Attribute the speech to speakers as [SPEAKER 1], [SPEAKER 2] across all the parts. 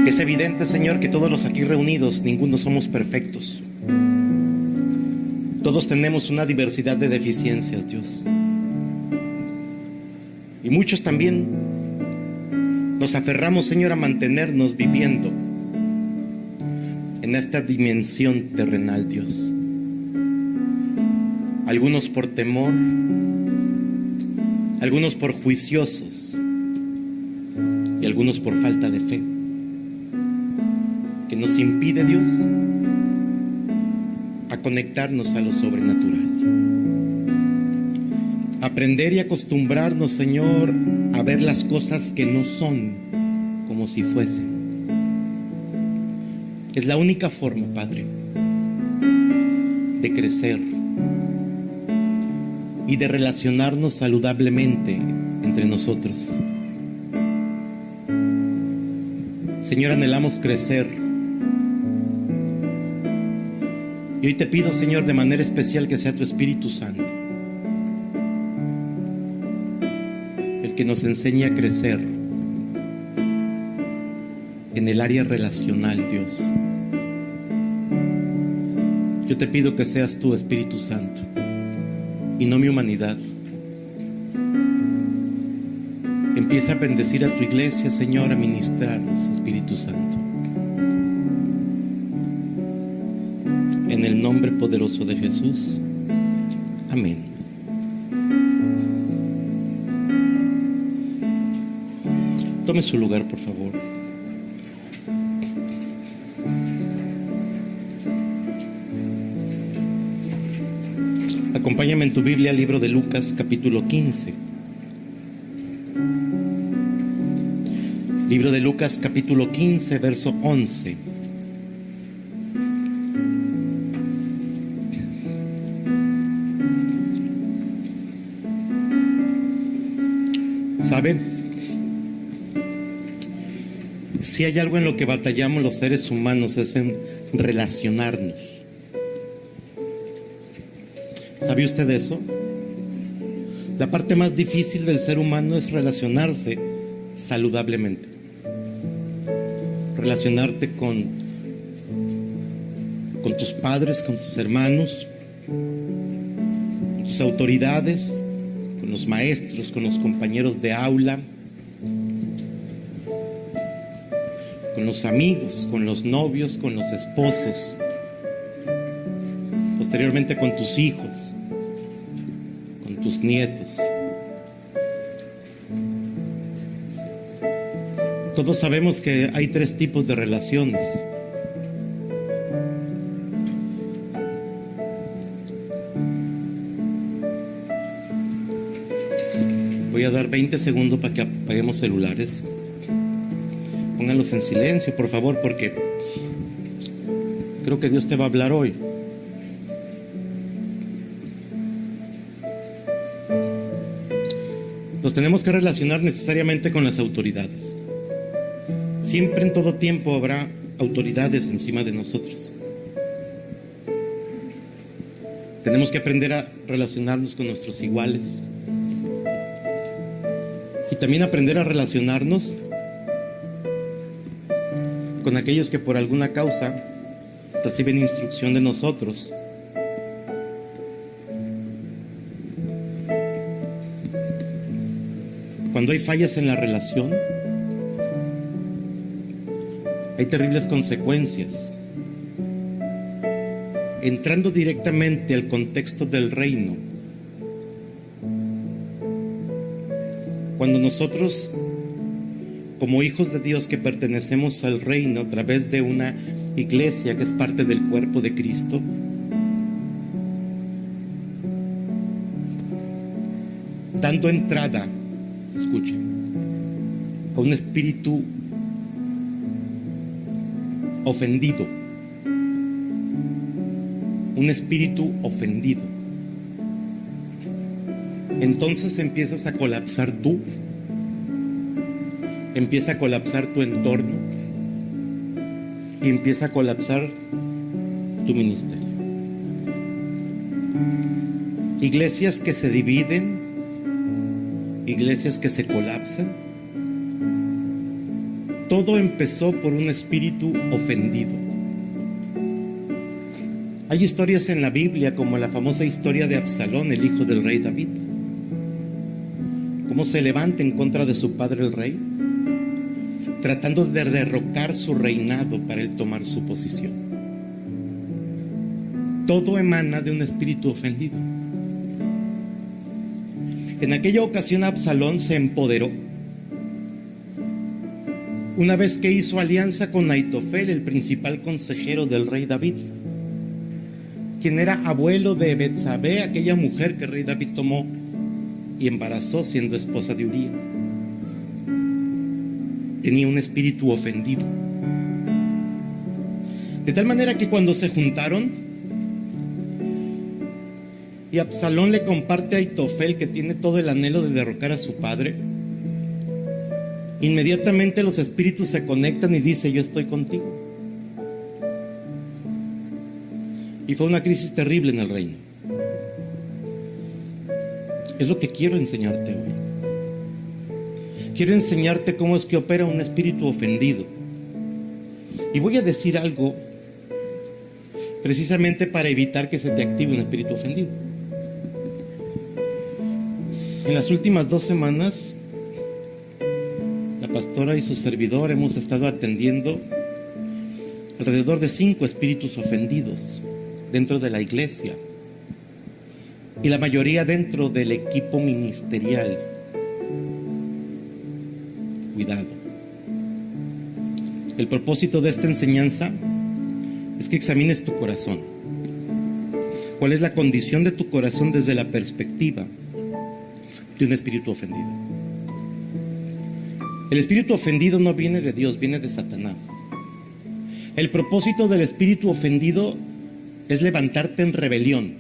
[SPEAKER 1] Es evidente, Señor, que todos los aquí reunidos, ninguno somos perfectos. Todos tenemos una diversidad de deficiencias, Dios. Y muchos también nos aferramos, Señor, a mantenernos viviendo en esta dimensión terrenal, Dios. Algunos por temor, algunos por juiciosos y algunos por falta de fe, que nos impide, Dios, a conectarnos a lo sobrenatural. Aprender y acostumbrarnos, Señor, a ver las cosas que no son como si fuesen. Es la única forma, Padre, de crecer y de relacionarnos saludablemente entre nosotros. Señor, anhelamos crecer. Y hoy te pido, Señor, de manera especial que sea tu Espíritu Santo el que nos enseñe a crecer en el área relacional, Dios. Yo te pido que seas tú, Espíritu Santo, y no mi humanidad. Empieza a bendecir a tu iglesia, Señor, a ministrarnos, Espíritu Santo. En el nombre poderoso de Jesús. Amén. Tome su lugar, por favor. Acompáñame en tu Biblia, libro de Lucas, capítulo 15. Libro de Lucas, capítulo 15, verso 11. ¿Saben? Si hay algo en lo que batallamos los seres humanos es en relacionarnos. ¿Sabe usted eso? La parte más difícil del ser humano es relacionarse saludablemente. Relacionarte con tus padres, con tus hermanos, con tus autoridades, con los maestros, con los compañeros de aula, con los amigos, con los novios, con los esposos, posteriormente con tus hijos, con tus nietos. Todos sabemos que hay 3 tipos de relaciones. Voy a dar 20 segundos para que apaguemos celulares. Pónganlos en silencio, por favor, porque creo que Dios te va a hablar hoy. Nos tenemos que relacionar necesariamente con las autoridades. Siempre, en todo tiempo, habrá autoridades encima de nosotros. Tenemos que aprender a relacionarnos con nuestros iguales. Y también aprender a relacionarnos con aquellos que por alguna causa reciben instrucción de nosotros. Cuando hay fallas en la relación, hay terribles consecuencias. Entrando directamente al contexto del reino, cuando nosotros, como hijos de Dios que pertenecemos al reino a través de una iglesia que es parte del cuerpo de Cristo, dando entrada, escuchen, a un espíritu ofendido, un espíritu ofendido, entonces empiezas a colapsar tú, empieza a colapsar tu entorno y empieza a colapsar tu ministerio. Iglesias que se dividen, iglesias que se colapsan, Todo empezó por un espíritu ofendido. Hay historias en la Biblia, como la famosa historia de Absalón, el hijo del rey David. Cómo se levanta en contra de su padre el rey, tratando de derrocar su reinado para él tomar su posición. Todo emana de un espíritu ofendido. En aquella ocasión Absalón se empoderó. Una vez que hizo alianza con Aitofel, el principal consejero del rey David, quien era abuelo de Betsabé, aquella mujer que el rey David tomó y embarazó siendo esposa de Urías. Tenía un espíritu ofendido. De tal manera que cuando se juntaron y Absalón le comparte a Aitofel que tiene todo el anhelo de derrocar a su padre, inmediatamente los espíritus se conectan y dice: yo estoy contigo. Y fue una crisis terrible en el reino. Es lo que quiero enseñarte hoy. Quiero enseñarte cómo es que opera un espíritu ofendido. Y voy a decir algo precisamente para evitar que se te active un espíritu ofendido. En las últimas 2 semanas, la pastora y su servidor hemos estado atendiendo alrededor de 5 espíritus ofendidos dentro de la iglesia, y la mayoría dentro del equipo ministerial. Cuidado. El propósito de esta enseñanza es que examines tu corazón. ¿Cuál es la condición de tu corazón desde la perspectiva de un espíritu ofendido? El espíritu ofendido no viene de Dios, viene de Satanás. El propósito del espíritu ofendido es levantarte en rebelión.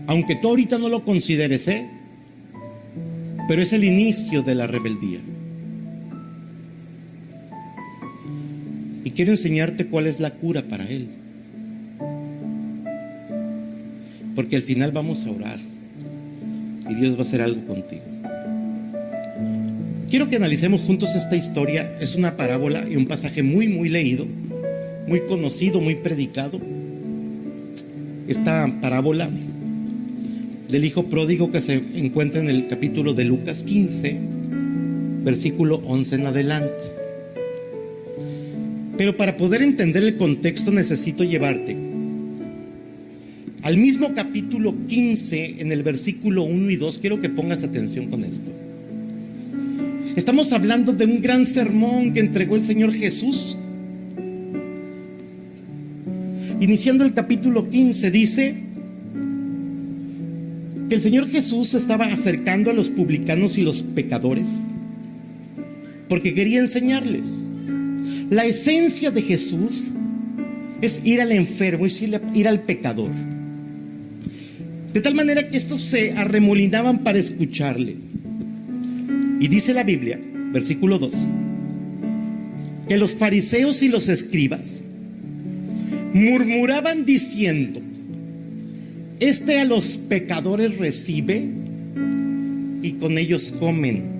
[SPEAKER 1] Aunque tú ahorita no lo consideres, pero es el inicio de la rebeldía. Y quiero enseñarte cuál es la cura para él. Porque al final vamos a orar y Dios va a hacer algo contigo. Quiero que analicemos juntos esta historia. Es una parábola y un pasaje muy, muy leído, muy conocido, muy predicado. Esta parábola del hijo pródigo que se encuentra en el capítulo de Lucas 15, versículo 11 en adelante. Pero para poder entender el contexto necesito llevarte al mismo capítulo 15, en el versículo 1 y 2. Quiero que pongas atención con esto. Estamos hablando de un gran sermón que entregó el Señor Jesús. Iniciando el capítulo 15 dice que el Señor Jesús se estaba acercando a los publicanos y los pecadores porque quería enseñarles. La esencia de Jesús es ir al enfermo, es ir al pecador. De tal manera que estos se arremolinaban para escucharle. Y dice la Biblia, versículo 2, que los fariseos y los escribas murmuraban diciendo: este a los pecadores recibe y con ellos comen.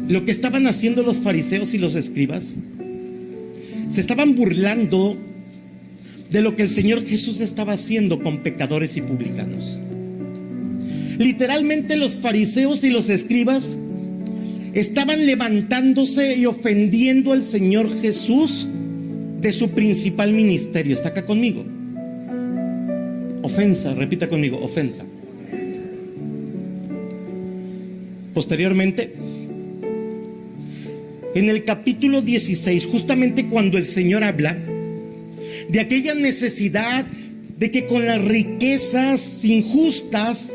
[SPEAKER 1] Lo que estaban haciendo los fariseos y los escribas, se estaban burlando de lo que el Señor Jesús estaba haciendo con pecadores y publicanos. Literalmente los fariseos y los escribas estaban levantándose y ofendiendo al Señor Jesús de su principal ministerio. ¿Está acá conmigo? Ofensa, repita conmigo, ofensa. Posteriormente, en el capítulo 16, justamente cuando el Señor habla de aquella necesidad de que con las riquezas injustas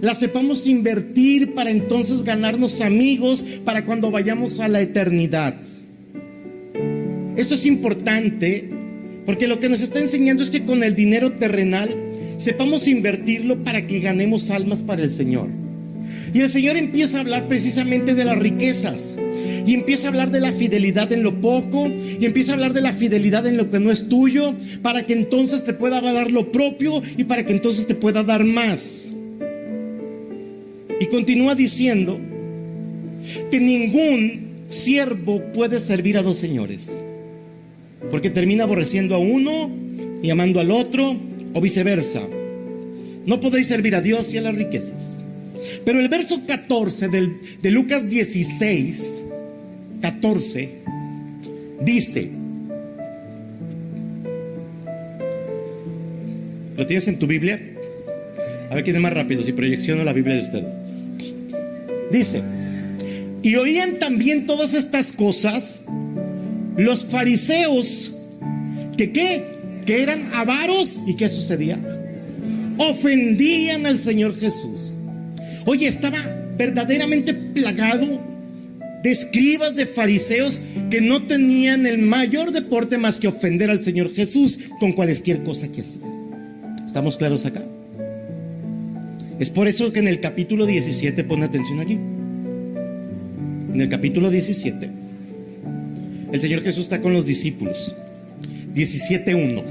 [SPEAKER 1] las sepamos invertir para entonces ganarnos amigos para cuando vayamos a la eternidad. Esto es importante porque lo que nos está enseñando es que con el dinero terrenal sepamos invertirlo para que ganemos almas para el Señor. Y el Señor empieza a hablar precisamente de las riquezas, y empieza a hablar de la fidelidad en lo poco, y empieza a hablar de la fidelidad en lo que no es tuyo, para que entonces te pueda dar lo propio y para que entonces te pueda dar más. Y continúa diciendo que ningún siervo puede servir a dos señores, porque termina aborreciendo a uno y amando al otro, o viceversa. No podéis servir a Dios y a las riquezas. Pero el verso 14 de Lucas 16, 14, dice, ¿lo tienes en tu Biblia? A ver quién es más rápido, si proyecciono la Biblia de ustedes. Dice, y oían también todas estas cosas los fariseos, que eran avaros. ¿Y qué sucedía? Ofendían al Señor Jesús. Oye, estaba verdaderamente plagado de escribas, de fariseos, que no tenían el mayor deporte más que ofender al Señor Jesús con cualquier cosa que hacía. ¿Estamos claros acá? Es por eso que en el capítulo 17, pon atención aquí. En el capítulo 17, el Señor Jesús está con los discípulos. 17:1.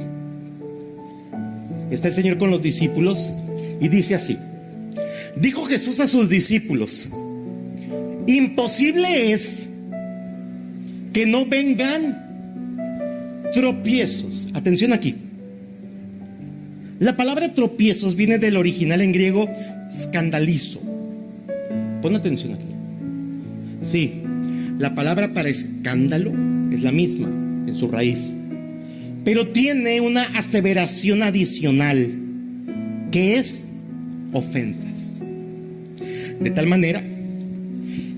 [SPEAKER 1] Está el Señor con los discípulos y dice así: dijo Jesús a sus discípulos: imposible es que no vengan tropiezos. Atención aquí. La palabra tropiezos viene del original en griego scandalizo. Pon atención aquí. Sí, la palabra para escándalo es la misma en su raíz, pero tiene una aseveración adicional, que es ofensas. De tal manera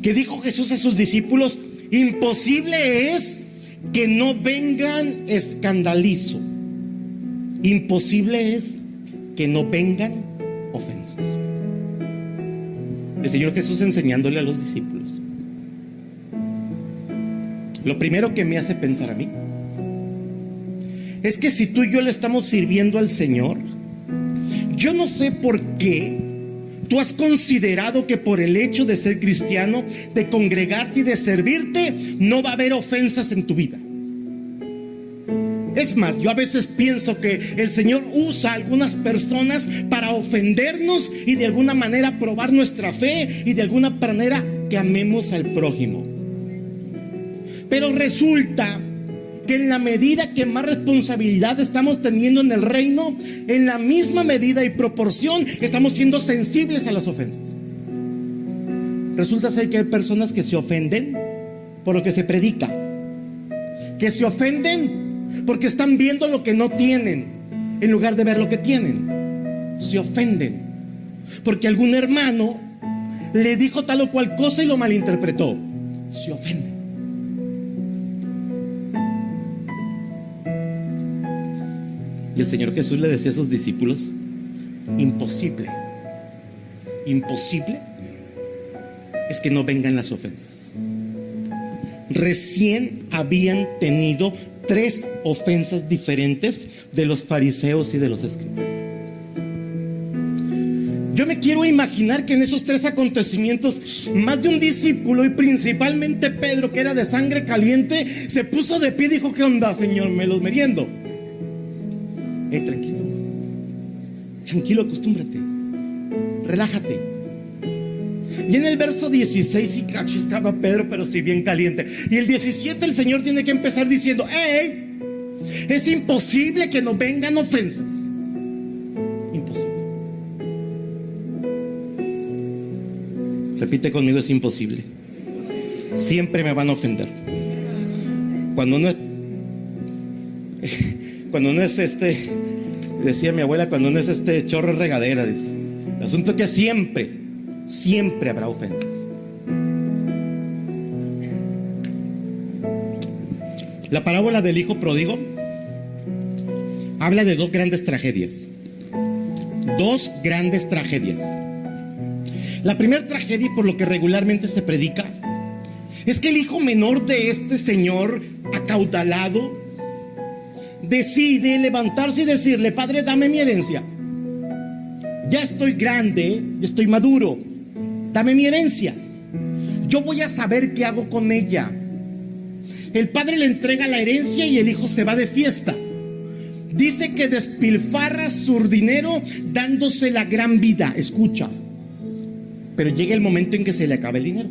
[SPEAKER 1] que dijo Jesús a sus discípulos: imposible es que no vengan escandalizo. Imposible es que no vengan ofensas. El Señor Jesús enseñándole a los discípulos. Lo primero que me hace pensar a mí es que si tú y yo le estamos sirviendo al Señor, yo no sé por qué tú has considerado que por el hecho de ser cristiano, de congregarte y de servirte, no va a haber ofensas en tu vida. Es más, yo a veces pienso que el Señor usa a algunas personas para ofendernos y de alguna manera probar nuestra fe y de alguna manera que amemos al prójimo. Pero resulta que en la medida que más responsabilidad estamos teniendo en el reino, en la misma medida y proporción estamos siendo sensibles a las ofensas. Resulta ser que hay personas que se ofenden por lo que se predica, que se ofenden porque están viendo lo que no tienen en lugar de ver lo que tienen. Se ofenden porque algún hermano le dijo tal o cual cosa y lo malinterpretó. Se ofenden. Y el Señor Jesús le decía a sus discípulos: imposible es que no vengan las ofensas. Recién habían tenido 3 ofensas diferentes de los fariseos y de los escribas. Yo me quiero imaginar que en esos 3 acontecimientos, más de un discípulo y principalmente Pedro, que era de sangre caliente, se puso de pie y dijo: ¿qué onda, Señor? Me los meriendo. Tranquilo, acostúmbrate, relájate. Y en el verso 16, sí, cacho, estaba Pedro, pero sí bien caliente. Y el 17, el Señor tiene que empezar diciendo: ¡hey! Es imposible que no vengan ofensas. Imposible. Repite conmigo: es imposible. Siempre me van a ofender. Cuando no es decía mi abuela, cuando no es chorro es regadera, dice. El asunto es que siempre habrá ofensas. La parábola del hijo pródigo habla de 2 grandes tragedias. 2 grandes tragedias. La primera tragedia, y por lo que regularmente se predica, es que el hijo menor de este señor acaudalado decide levantarse y decirle: padre, dame mi herencia. Ya estoy grande, ya estoy maduro, dame mi herencia. Yo voy a saber qué hago con ella. El padre le entrega la herencia y el hijo se va de fiesta. Dice que despilfarra su dinero dándose la gran vida. Escucha. Pero llega el momento en que se le acaba el dinero.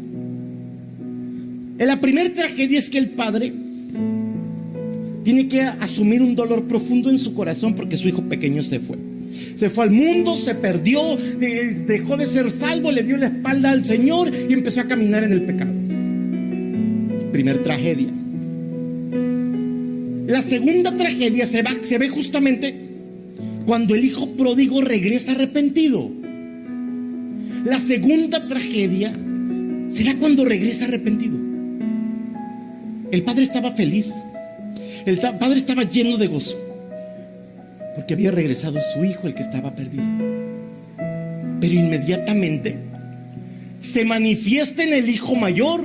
[SPEAKER 1] La primera tragedia es que el padre tiene que asumir un dolor profundo en su corazón porque su hijo pequeño se fue. Se fue al mundo, se perdió, dejó de ser salvo, le dio la espalda al Señor y empezó a caminar en el pecado. Primer tragedia. La segunda tragedia se ve justamente cuando el hijo pródigo regresa arrepentido. La segunda tragedia será cuando regresa arrepentido. El padre estaba feliz. El padre estaba lleno de gozo porque había regresado su hijo, el que estaba perdido. Pero inmediatamente se manifiesta en el hijo mayor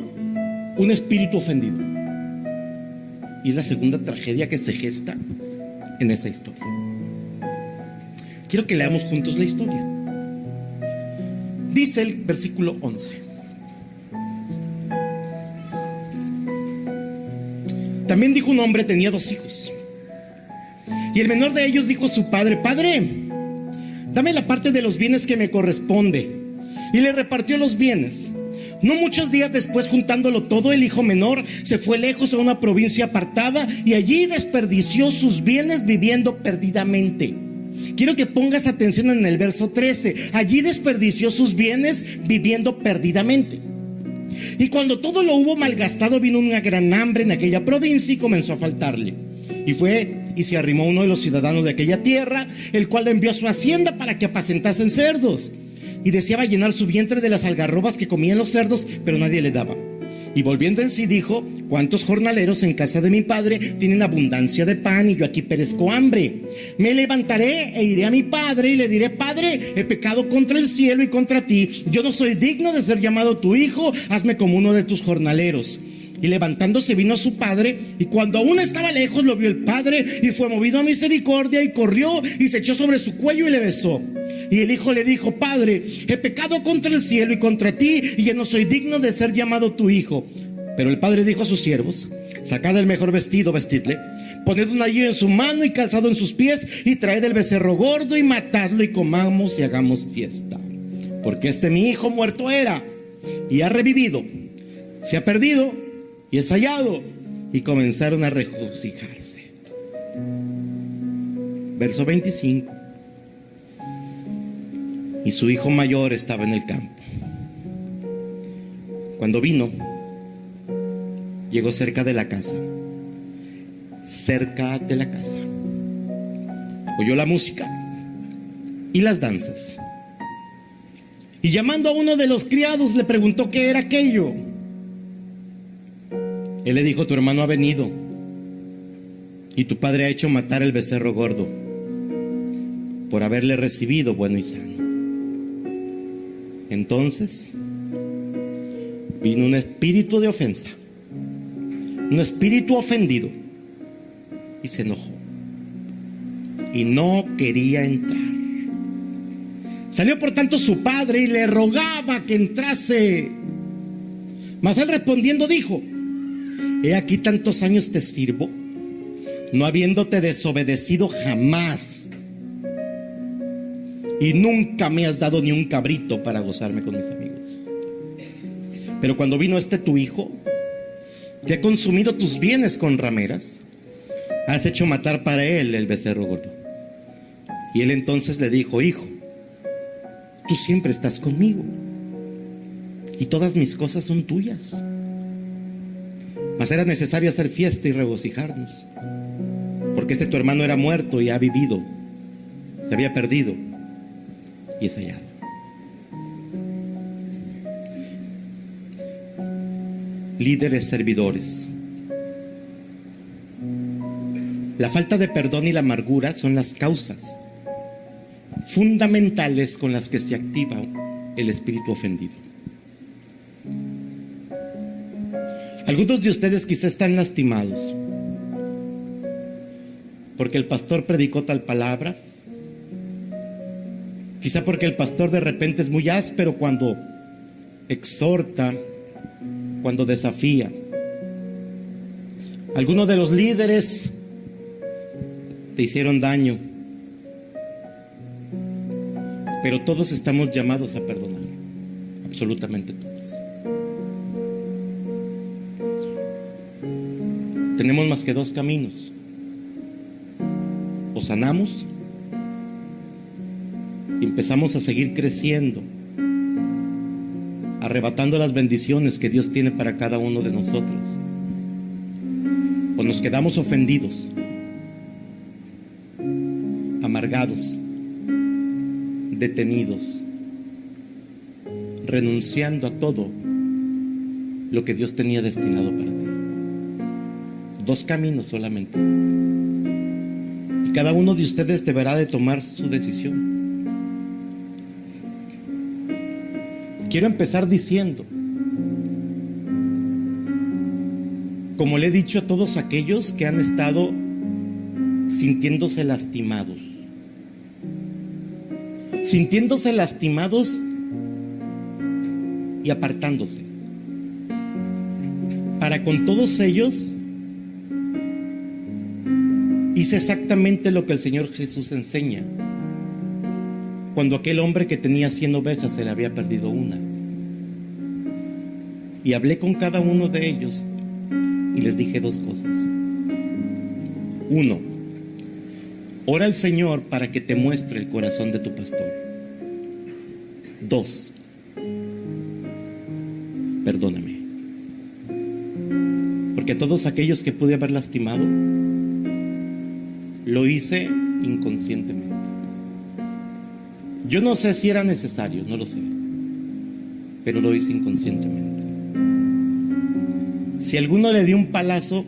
[SPEAKER 1] un espíritu ofendido. Y es la segunda tragedia que se gesta en esa historia. Quiero que leamos juntos la historia. Dice el versículo 11: también dijo un hombre, tenía 2 hijos. Y el menor de ellos dijo a su padre: Padre, dame la parte de los bienes que me corresponde. Y le repartió los bienes. No muchos días después, juntándolo todo, el hijo menor se fue lejos a una provincia apartada y allí desperdició sus bienes viviendo perdidamente. Quiero que pongas atención en el verso 13. Allí desperdició sus bienes viviendo perdidamente. Y cuando todo lo hubo malgastado, vino una gran hambre en aquella provincia y comenzó a faltarle. Y fue y se arrimó uno de los ciudadanos de aquella tierra, el cual le envió a su hacienda para que apacentasen cerdos. Y deseaba llenar su vientre de las algarrobas que comían los cerdos, pero nadie le daba. Y volviendo en sí dijo: ¿cuántos jornaleros en casa de mi padre tienen abundancia de pan y yo aquí perezco hambre? Me levantaré e iré a mi padre y le diré: Padre, he pecado contra el cielo y contra ti. Yo no soy digno de ser llamado tu hijo. Hazme como uno de tus jornaleros. Y levantándose vino a su padre, y cuando aún estaba lejos lo vio el padre, y fue movido a misericordia, y corrió y se echó sobre su cuello y le besó. Y el hijo le dijo: Padre, he pecado contra el cielo y contra ti, y ya no soy digno de ser llamado tu hijo. Pero el padre dijo a sus siervos: Sacad el mejor vestido, vestidle, poned un anillo en su mano y calzado en sus pies, y traed el becerro gordo y matadlo, y comamos y hagamos fiesta. Porque mi hijo muerto era, y ha revivido, se ha perdido y es hallado. Y comenzaron a regocijarse. Verso 25. Y su hijo mayor estaba en el campo. Cuando vino, llegó cerca de la casa. Cerca de la casa. Oyó la música y las danzas. Y llamando a uno de los criados le preguntó qué era aquello. Él le dijo: tu hermano ha venido y tu padre ha hecho matar el becerro gordo por haberle recibido bueno y sano. Entonces vino un espíritu de ofensa, un espíritu ofendido, y se enojó y no quería entrar. Salió por tanto su padre y le rogaba que entrase. Mas él respondiendo dijo: he aquí tantos años te sirvo, no habiéndote desobedecido jamás, y nunca me has dado ni un cabrito para gozarme con mis amigos. Pero cuando vino tu hijo, que ha consumido tus bienes con rameras, has hecho matar para él el becerro gordo. Y él entonces le dijo: hijo, tú siempre estás conmigo y todas mis cosas son tuyas. Mas era necesario hacer fiesta y regocijarnos, porque tu hermano era muerto y ha vivido, se había perdido y es hallado. Líderes servidores. La falta de perdón y la amargura son las causas fundamentales con las que se activa el espíritu ofendido. Algunos de ustedes quizá están lastimados porque el pastor predicó tal palabra, quizá porque el pastor de repente es muy áspero cuando exhorta, cuando desafía. Algunos de los líderes te hicieron daño, pero todos estamos llamados a perdonar, absolutamente todos. tenemos más que dos caminos: o sanamos y empezamos a seguir creciendo, arrebatando las bendiciones que Dios tiene para cada uno de nosotros, o nos quedamos ofendidos, amargados, detenidos, renunciando a todo lo que Dios tenía destinado para ti. Dos caminos solamente, y cada uno de ustedes deberá de tomar su decisión. Quiero empezar diciendo, como le he dicho a todos aquellos que han estado sintiéndose lastimados y apartándose, para con todos ellos hice exactamente lo que el Señor Jesús enseña cuando aquel hombre que tenía 100 ovejas se le había perdido una. Y hablé con cada uno de ellos y les dije dos cosas. Uno, ora al Señor para que te muestre el corazón de tu pastor. Dos, perdóname, porque a todos aquellos que pude haber lastimado, lo hice inconscientemente. Yo no sé si era necesario, no lo sé, pero lo hice inconscientemente. Si alguno le dio un palazo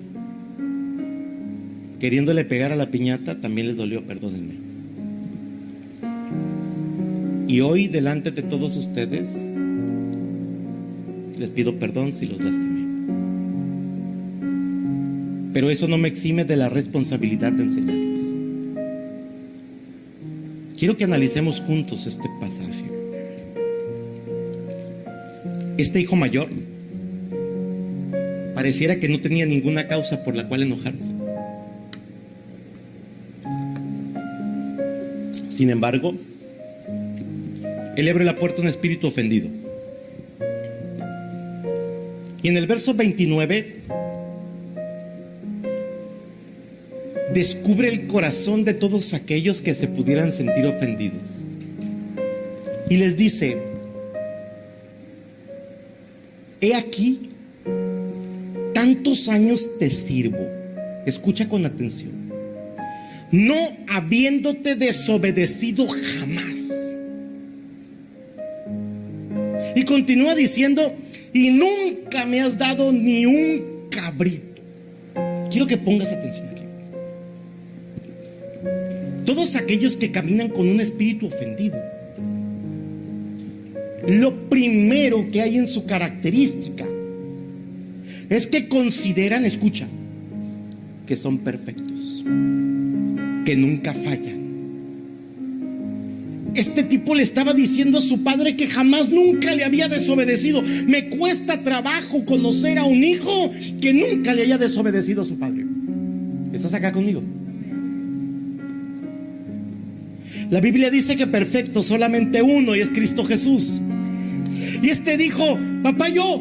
[SPEAKER 1] queriéndole pegar a la piñata, también les dolió, perdónenme. Y hoy, delante de todos ustedes, les pido perdón si los lastimé. Pero eso no me exime de la responsabilidad de enseñarles. Quiero que analicemos juntos este pasaje. Este hijo mayor pareciera que no tenía ninguna causa por la cual enojarse. Sin embargo, él abre la puerta a un espíritu ofendido. Y en el verso 29 descubre el corazón de todos aquellos que se pudieran sentir ofendidos. Y les dice: he aquí, tantos años te sirvo. Escucha con atención. No habiéndote desobedecido jamás. Y continúa diciendo: y nunca me has dado ni un cabrito. Quiero que pongas atención aquí. Todos aquellos que caminan con un espíritu ofendido, lo primero que hay en su característica es que consideran, escucha, que son perfectos, que nunca fallan. Este tipo le estaba diciendo a su padre que jamás, nunca le había desobedecido. Me cuesta trabajo conocer a un hijo que nunca le haya desobedecido a su padre. ¿Estás acá conmigo? La Biblia dice que perfecto solamente uno, y es Cristo Jesús. Y este dijo: papá, yo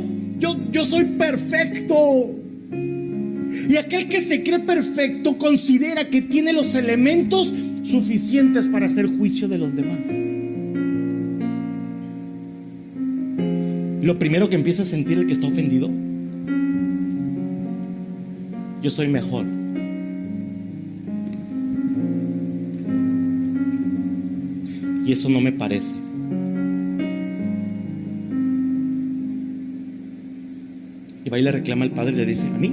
[SPEAKER 1] soy perfecto. Y aquel que se cree perfecto considera que tiene los elementos suficientes para hacer juicio de los demás. Lo primero que empieza a sentir el que está ofendido: yo soy mejor. Y eso no me parece. Y va y le reclama al padre y le dice: a mí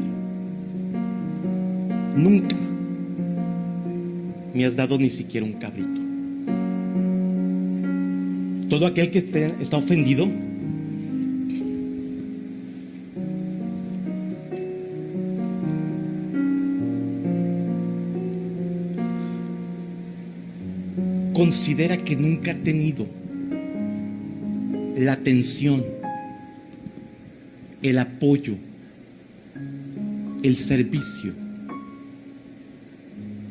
[SPEAKER 1] nunca me has dado ni siquiera un cabrito. Todo aquel que está ofendido considera que nunca ha tenido la atención, el apoyo, el servicio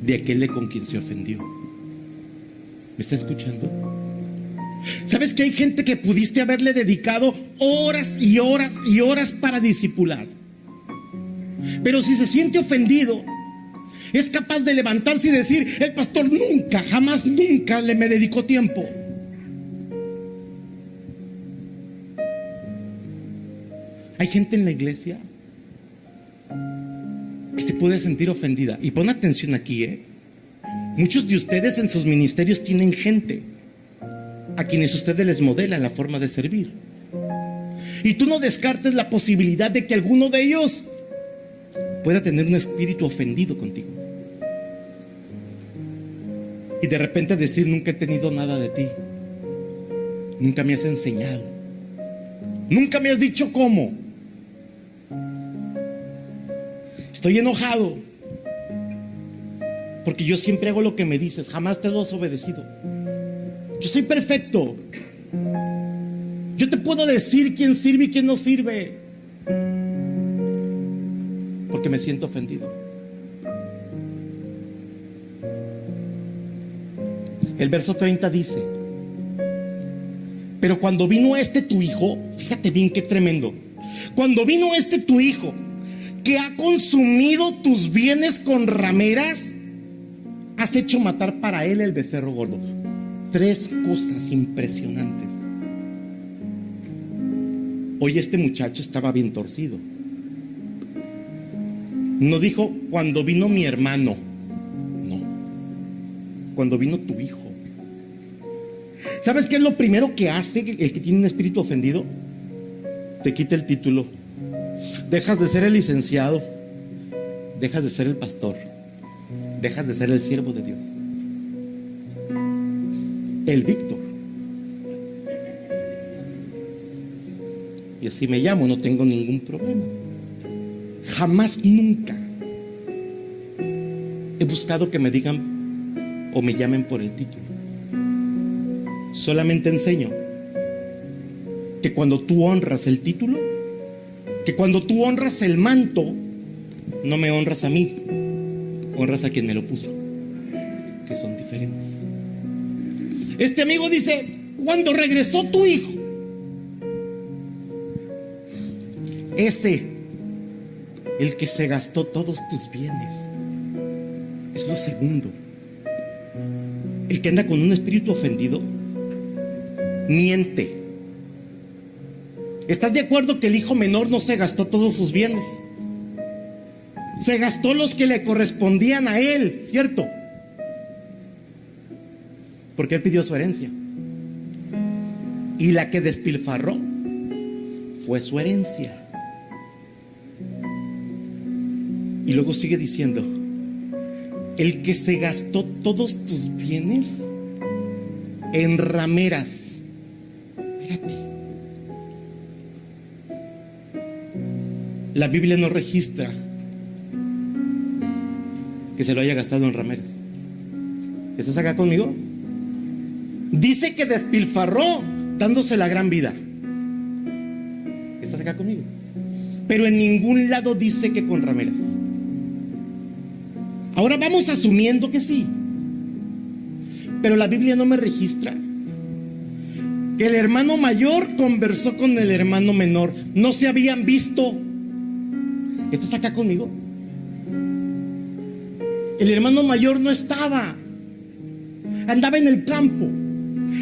[SPEAKER 1] de aquel con quien se ofendió. ¿Me está escuchando? ¿Sabes que hay gente que pudiste haberle dedicado horas y horas y horas para discipular? Pero si se siente ofendido, es capaz de levantarse y decir: el pastor nunca, jamás, nunca me dedicó tiempo. Hay gente en la iglesia que se puede sentir ofendida. Y pon atención aquí, muchos de ustedes en sus ministerios tienen gente a quienes ustedes les modelan la forma de servir. Y tú no descartes la posibilidad de que alguno de ellos pueda tener un espíritu ofendido contigo. Y de repente decir: nunca he tenido nada de ti. Nunca me has enseñado. Nunca me has dicho cómo. Estoy enojado porque yo siempre hago lo que me dices, jamás te lo has obedecido. Yo soy perfecto. Yo te puedo decir quién sirve y quién no sirve, porque me siento ofendido. El verso 30 dice: pero cuando vino tu hijo, fíjate bien qué tremendo. Cuando vino tu hijo, que ha consumido tus bienes con rameras, has hecho matar para él el becerro gordo. 3 cosas impresionantes. Hoy este muchacho estaba bien torcido. No dijo: cuando vino mi hermano. No. Cuando vino tu hijo. ¿Sabes qué es lo primero que hace el que tiene un espíritu ofendido? Te quita el título. Dejas de ser el licenciado. Dejas de ser el pastor. Dejas de ser el siervo de Dios. El Víctor. Y así me llamo, no tengo ningún problema. Jamás, nunca he buscado que me digan o me llamen por el título. Solamente enseño que cuando tú honras el título, que cuando tú honras el manto, no me honras a mí, honras a quien me lo puso, que son diferentes. Este amigo dice: cuando regresó tu hijo, ese, el que se gastó todos tus bienes, es lo segundo. El que anda con un espíritu ofendido miente. ¿Estás de acuerdo que el hijo menor no se gastó todos sus bienes? Se gastó los que le correspondían a él, ¿cierto? Porque él pidió su herencia. Y la que despilfarró fue su herencia. Y luego sigue diciendo: el que se gastó todos tus bienes en rameras. Fíjate. La Biblia no registra que se lo haya gastado en rameras. ¿Estás acá conmigo? Dice que despilfarró dándose la gran vida. ¿Estás acá conmigo? Pero en ningún lado dice que con rameras. Ahora vamos asumiendo que sí, pero la Biblia no me registra que el hermano mayor conversó con el hermano menor. No se habían visto. ¿Estás acá conmigo? El hermano mayor no estaba, andaba en el campo.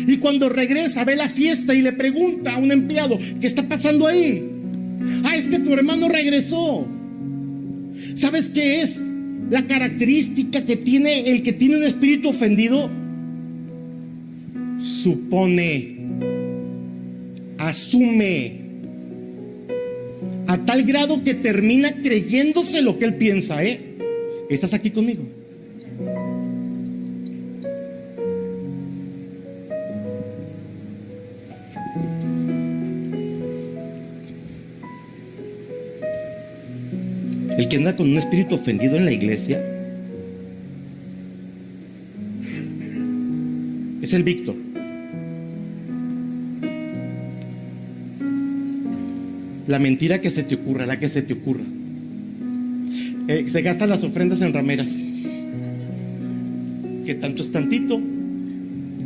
[SPEAKER 1] Y cuando regresa ve la fiesta y le pregunta a un empleado: ¿qué está pasando ahí? Ah, es que tu hermano regresó. ¿Sabes qué es la característica que tiene el que tiene un espíritu ofendido? Supone, asume, a tal grado que termina creyéndose lo que él piensa. ¿Estás aquí conmigo? El que anda con un espíritu ofendido en la iglesia es el Víctor. La mentira que se te ocurra, la que se te ocurra. Se gastan las ofrendas en rameras. Que tanto es tantito.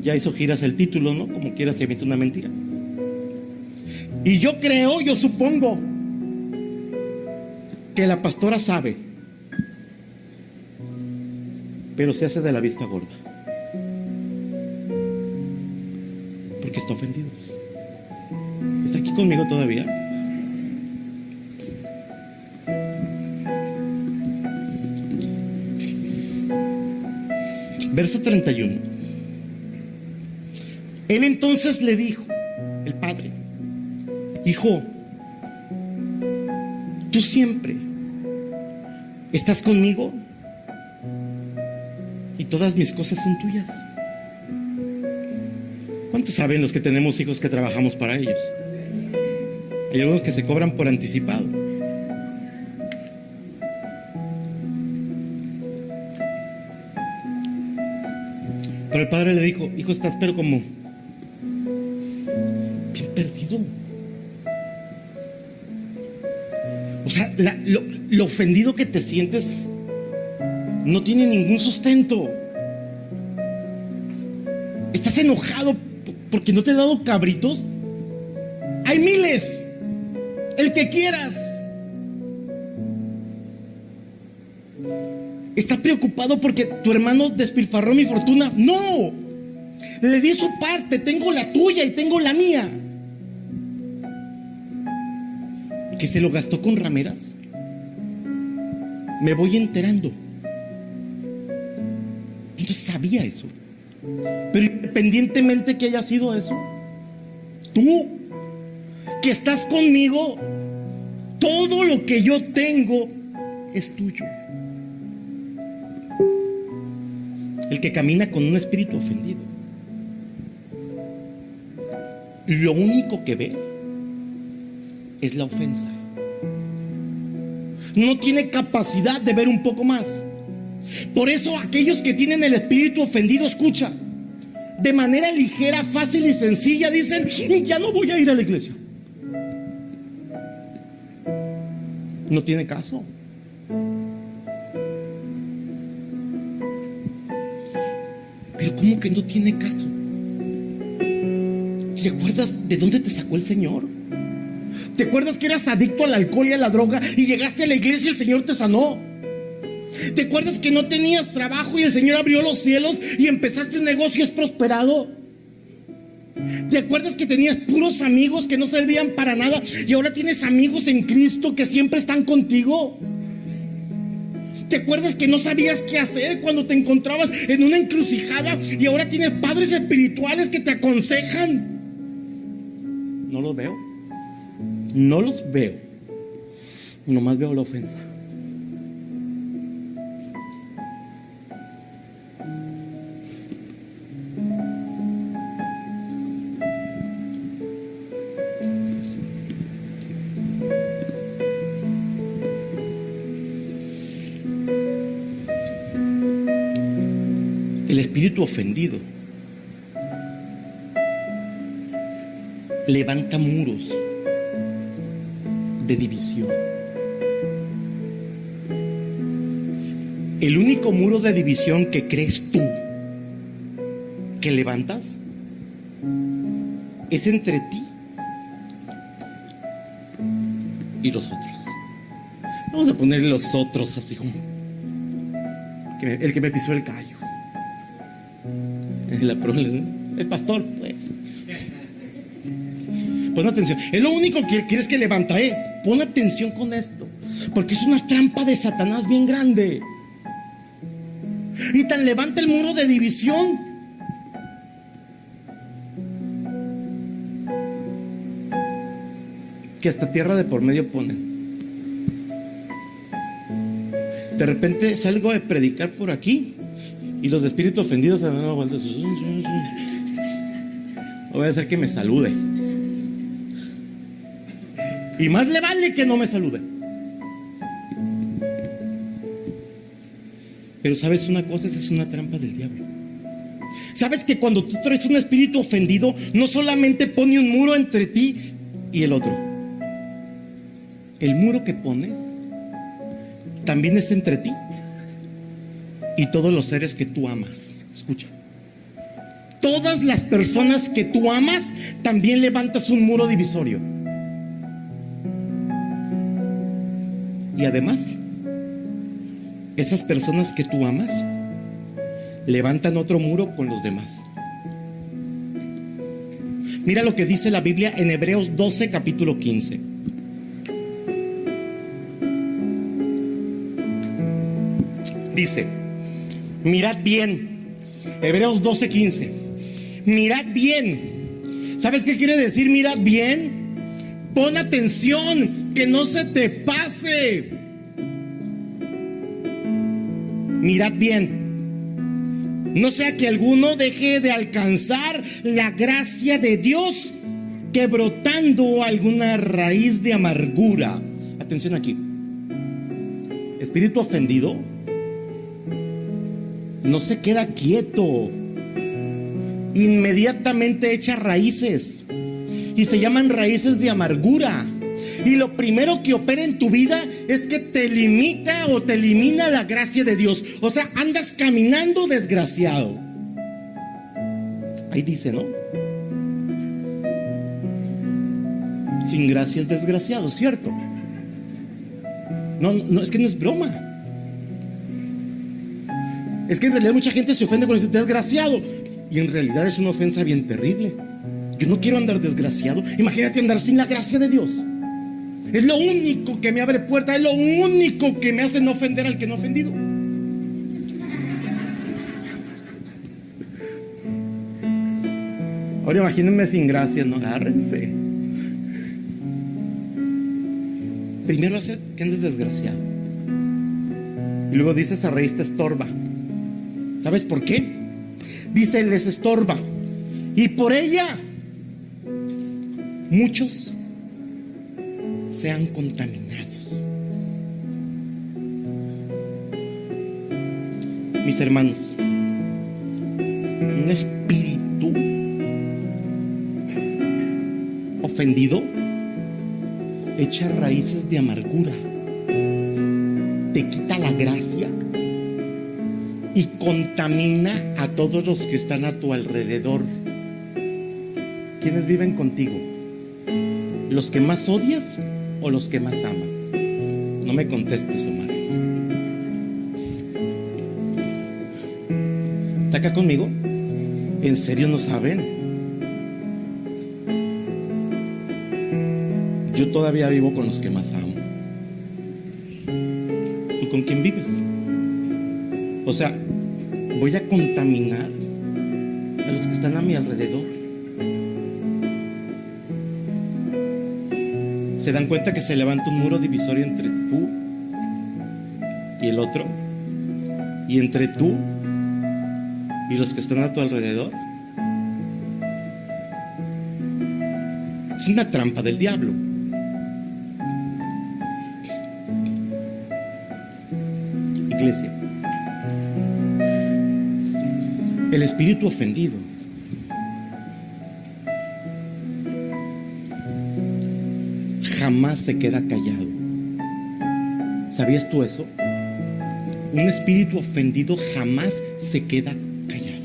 [SPEAKER 1] Ya hizo giras el título, ¿no? Como quiera se avienta una mentira. Y yo creo, yo supongo que la pastora sabe, pero se hace de la vista gorda porque está ofendido. ¿Está aquí conmigo todavía? Verso 31. Él entonces le dijo, el padre: hijo, tú siempre estás conmigo y todas mis cosas son tuyas. ¿Cuántos saben los que tenemos hijos que trabajamos para ellos? Hay algunos que se cobran por anticipado. Pero el padre le dijo: hijo, estás pero como bien perdido. O sea, lo ofendido que te sientes no tiene ningún sustento. ¿Estás enojado porque no te he dado cabritos? Hay miles, el que quieras. ¿Estás preocupado porque tu hermano despilfarró mi fortuna? No, le di su parte, tengo la tuya y tengo la mía. ¿Que se lo gastó con rameras? Me voy enterando. Yo no sabía eso. Pero independientemente que haya sido eso, tú que estás conmigo, todo lo que yo tengo es tuyo. El que camina con un espíritu ofendido, lo único que ve es la ofensa. No tiene capacidad de ver un poco más. Por eso aquellos que tienen el espíritu ofendido, escucha, de manera ligera, fácil y sencilla dicen: ya no voy a ir a la iglesia. No tiene caso. Pero ¿cómo que no tiene caso? ¿Te acuerdas de dónde te sacó el Señor? ¿Te acuerdas que eras adicto al alcohol y a la droga y llegaste a la iglesia y el Señor te sanó? ¿Te acuerdas que no tenías trabajo y el Señor abrió los cielos y empezaste un negocio y es prosperado? ¿Te acuerdas que tenías puros amigos que no servían para nada y ahora tienes amigos en Cristo que siempre están contigo? ¿Te acuerdas que no sabías qué hacer cuando te encontrabas en una encrucijada y ahora tienes padres espirituales que te aconsejan? No los veo. No los veo. Nomás veo la ofensa. El espíritu ofendido levanta muros de división. El único muro de división que crees tú que levantas es entre ti y los otros. Vamos a poner los otros así como el que me pisó el callo, el pastor, pues. Pon atención. Es lo único que quieres que levanta, Pon atención con esto, porque es una trampa de Satanás bien grande. Y tan levanta el muro de división que hasta tierra de por medio ponen. De repente salgo de predicar por aquí y los de espíritu ofendidos se dan una vuelta. Voy a hacer que me salude. Y más le vale que no me salude. Pero ¿sabes una cosa? Esa es una trampa del diablo. ¿Sabes que cuando tú traes un espíritu ofendido, no solamente pone un muro entre ti y el otro? El muro que pones también es entre ti y todos los seres que tú amas. Escucha. Todas las personas que tú amas, también levantas un muro divisorio. Y además, esas personas que tú amas levantan otro muro con los demás. Mira lo que dice la Biblia en Hebreos 12, capítulo 15. Dice, mirad bien, Hebreos 12, 15. Mirad bien. ¿Sabes qué quiere decir mirad bien? Pon atención, que no se te pase. Mirad bien. No sea que alguno deje de alcanzar la gracia de Dios, que brotando alguna raíz de amargura. Atención aquí. Espíritu ofendido no se queda quieto, inmediatamente echa raíces, y se llaman raíces de amargura. Y lo primero que opera en tu vida es que te limita o te elimina la gracia de Dios. O sea, andas caminando desgraciado. Ahí dice, ¿no? Sin gracia es desgraciado, ¿cierto? No, es que no es broma. Es que en realidad mucha gente se ofende cuando dice desgraciado, y en realidad es una ofensa bien terrible. Yo no quiero andar desgraciado. Imagínate andar sin la gracia de Dios. Es lo único que me abre puertas, es lo único que me hace no ofender al que no ha ofendido. Ahora imagínense sin gracia, no, agárrense. Primero hace que andes desgraciado, y luego dice esa raíz te estorba. ¿Sabes por qué? Dice les estorba, y por ella muchos sean contaminados. Mis hermanos, un espíritu ofendido echa raíces de amargura, te quita la gracia y contamina a todos los que están a tu alrededor. ¿Quiénes viven contigo? ¿Los que más odias o los que más amas? No me contestes, Omar. ¿Está acá conmigo? ¿En serio no saben? Yo todavía vivo con los que más amo. ¿Tú con quién vives? O sea, voy a contaminar a los que están a mi alrededor. ¿Se dan cuenta que se levanta un muro divisorio entre tú y el otro? Y entre tú y los que están a tu alrededor. Es una trampa del diablo. Iglesia, el espíritu ofendido jamás se queda callado. ¿Sabías tú eso? Un espíritu ofendido jamás se queda callado.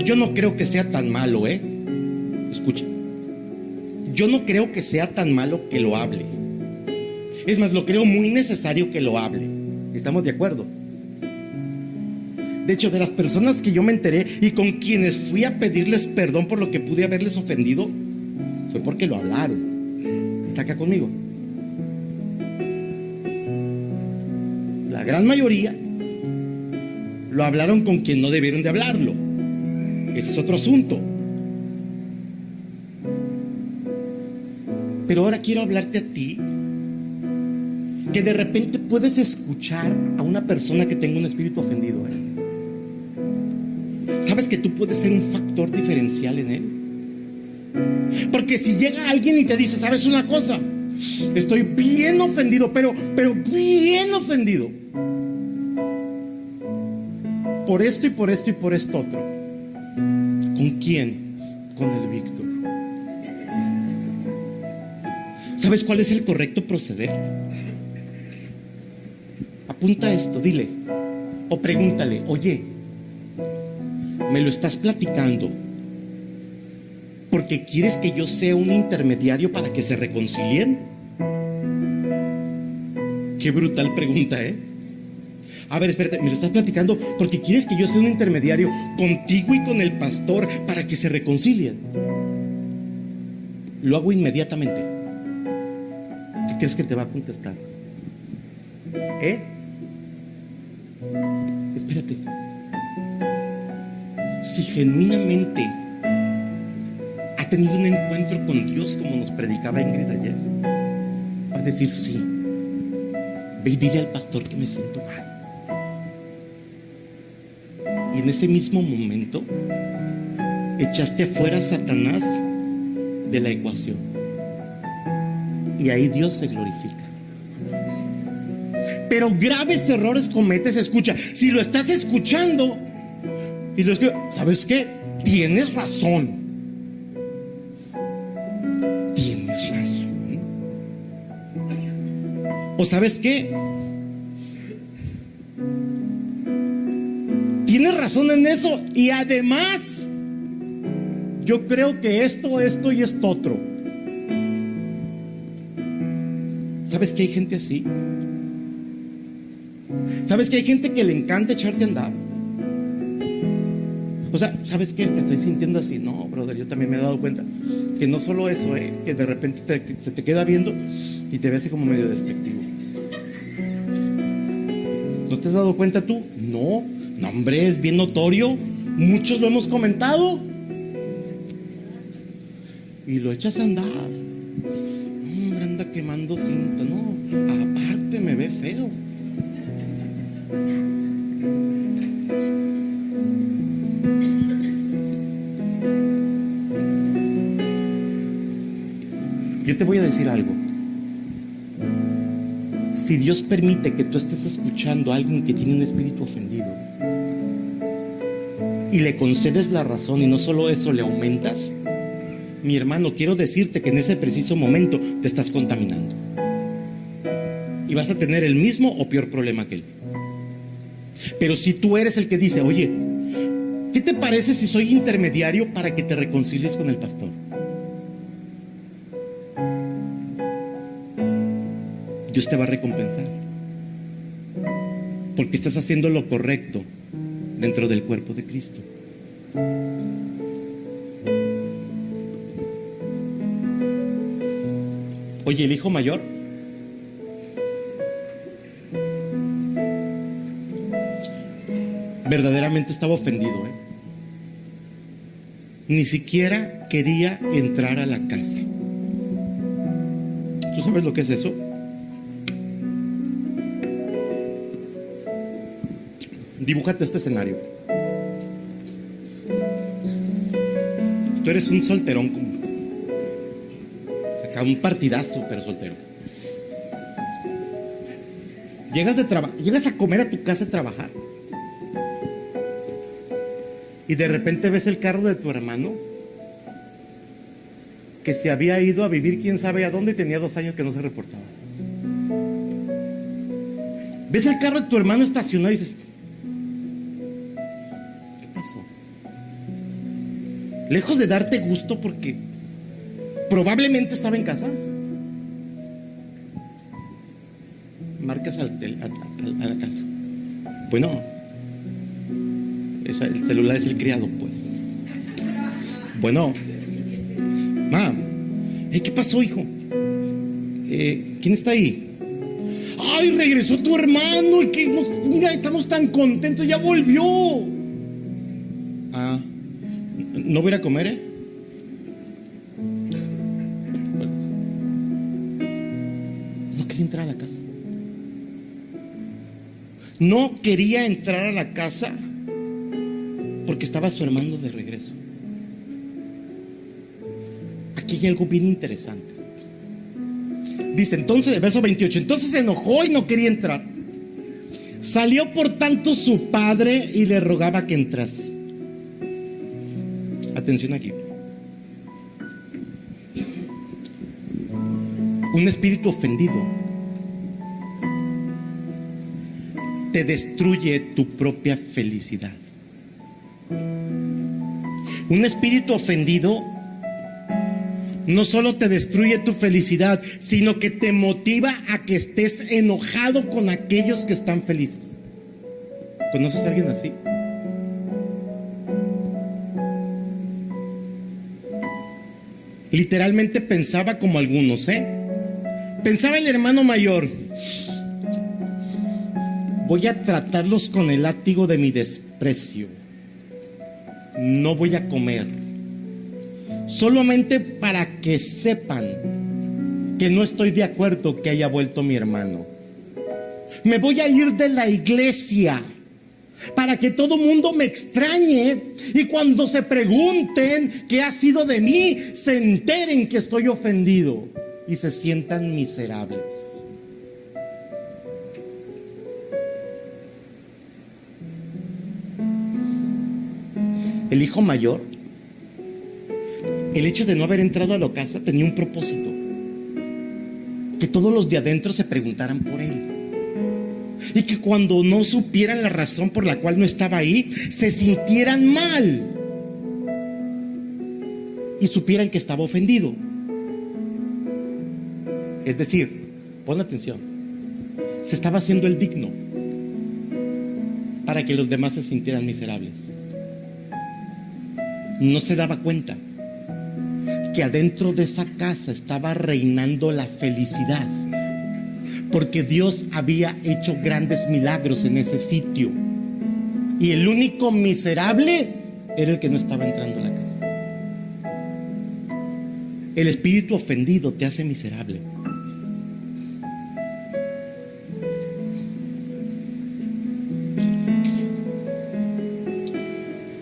[SPEAKER 1] Yo no creo que sea tan malo, escucha. Yo no creo que sea tan malo que lo hable. Es más, lo creo muy necesario que lo hable. ¿Estamos de acuerdo? De hecho, de las personas que yo me enteré y con quienes fui a pedirles perdón por lo que pude haberles ofendido, fue porque lo hablaron. ¿Está acá conmigo? La gran mayoría lo hablaron con quien no debieron de hablarlo. Ese es otro asunto. Pero ahora quiero hablarte a ti, que de repente puedes escuchar a una persona que tenga un espíritu ofendido. ¿Sabes que tú puedes ser un factor diferencial en él? Porque si llega alguien y te dice, ¿sabes una cosa? Estoy bien ofendido, pero bien ofendido. Por esto y por esto y por esto otro. ¿Con quién? Con el Víctor. ¿Sabes cuál es el correcto proceder? Apunta esto, dile. O pregúntale, oye, me lo estás platicando porque quieres que yo sea un intermediario para que se reconcilien. Qué brutal pregunta, ¿eh? A ver, espérate, me lo estás platicando porque quieres que yo sea un intermediario contigo y con el pastor para que se reconcilien. Lo hago inmediatamente. ¿Qué crees que te va a contestar? Espérate. Si genuinamente ha tenido un encuentro con Dios como nos predicaba Ingrid ayer, va a decir sí. Ve y dile al pastor que me siento mal. Y en ese mismo momento echaste afuera a Satanás de la ecuación. Y ahí Dios se glorifica. Pero graves errores cometes, escucha. Si lo estás escuchando y lo escuchas, ¿sabes qué? Tienes razón. Tienes razón. ¿O sabes qué? Tienes razón en eso. Y además, yo creo que esto y esto otro. ¿Sabes que hay gente así? ¿Sabes que hay gente que le encanta echarte a andar? O sea, ¿sabes qué? Me estoy sintiendo así. No, brother, yo también me he dado cuenta que no solo eso, que de repente se te queda viendo y te ve así como medio despectivo. ¿No te has dado cuenta tú? No, hombre, es bien notorio. Muchos lo hemos comentado. Y lo echas a andar. Hombre, anda quemando cinta. No, aparte me ve feo. Yo te voy a decir algo. Si Dios permite que tú estés escuchando a alguien que tiene un espíritu ofendido y le concedes la razón y no solo eso, le aumentas, mi hermano, quiero decirte que en ese preciso momento te estás contaminando y vas a tener el mismo o peor problema que él. Pero si tú eres el que dice, oye, ¿qué te parece si soy intermediario para que te reconcilies con el pastor? Dios te va a recompensar porque estás haciendo lo correcto dentro del cuerpo de Cristo. Oye, el hijo mayor verdaderamente estaba ofendido, Ni siquiera quería entrar a la casa. ¿Tú sabes lo que es eso? Dibújate este escenario. Tú eres un solterón, como acá un partidazo, pero soltero. Llegas a comer a tu casa a trabajar y de repente ves el carro de tu hermano que se había ido a vivir quién sabe a dónde y tenía 2 años que no se reportaba. Ves el carro de tu hermano estacionado y dices, ¿qué pasó? Lejos de darte gusto porque probablemente estaba en casa, marcas a la casa. Bueno, el celular es el criado, pues. Bueno, ¿qué pasó, hijo? ¿Quién está ahí? ¡Ay, regresó tu hermano! Mira, estamos tan contentos, ya volvió. ¿No voy a ir a comer, No quería entrar a la casa. No quería entrar a la casa porque estaba su hermano de regreso. Aquí hay algo bien interesante. Dice entonces, el verso 28, entonces se enojó y no quería entrar. Salió por tanto su padre y le rogaba que entrase. Atención aquí. Un espíritu ofendido te destruye tu propia felicidad. Un espíritu ofendido no solo te destruye tu felicidad, sino que te motiva a que estés enojado con aquellos que están felices. ¿Conoces a alguien así? Literalmente pensaba como algunos, Pensaba el hermano mayor: voy a tratarlos con el látigo de mi desprecio. No voy a comer, solamente para que sepan que no estoy de acuerdo que haya vuelto mi hermano. Me voy a ir de la iglesia para que todo mundo me extrañe, y cuando se pregunten qué ha sido de mí, se enteren que estoy ofendido y se sientan miserables. El hijo mayor, el hecho de no haber entrado a la casa tenía un propósito: que todos los de adentro se preguntaran por él, y que cuando no supieran la razón por la cual no estaba ahí, se sintieran mal y supieran que estaba ofendido. Es decir, pon atención, se estaba haciendo el digno para que los demás se sintieran miserables. No se daba cuenta que adentro de esa casa estaba reinando la felicidad, porque Dios había hecho grandes milagros en ese sitio, y el único miserable era el que no estaba entrando a la casa. El espíritu ofendido te hace miserable.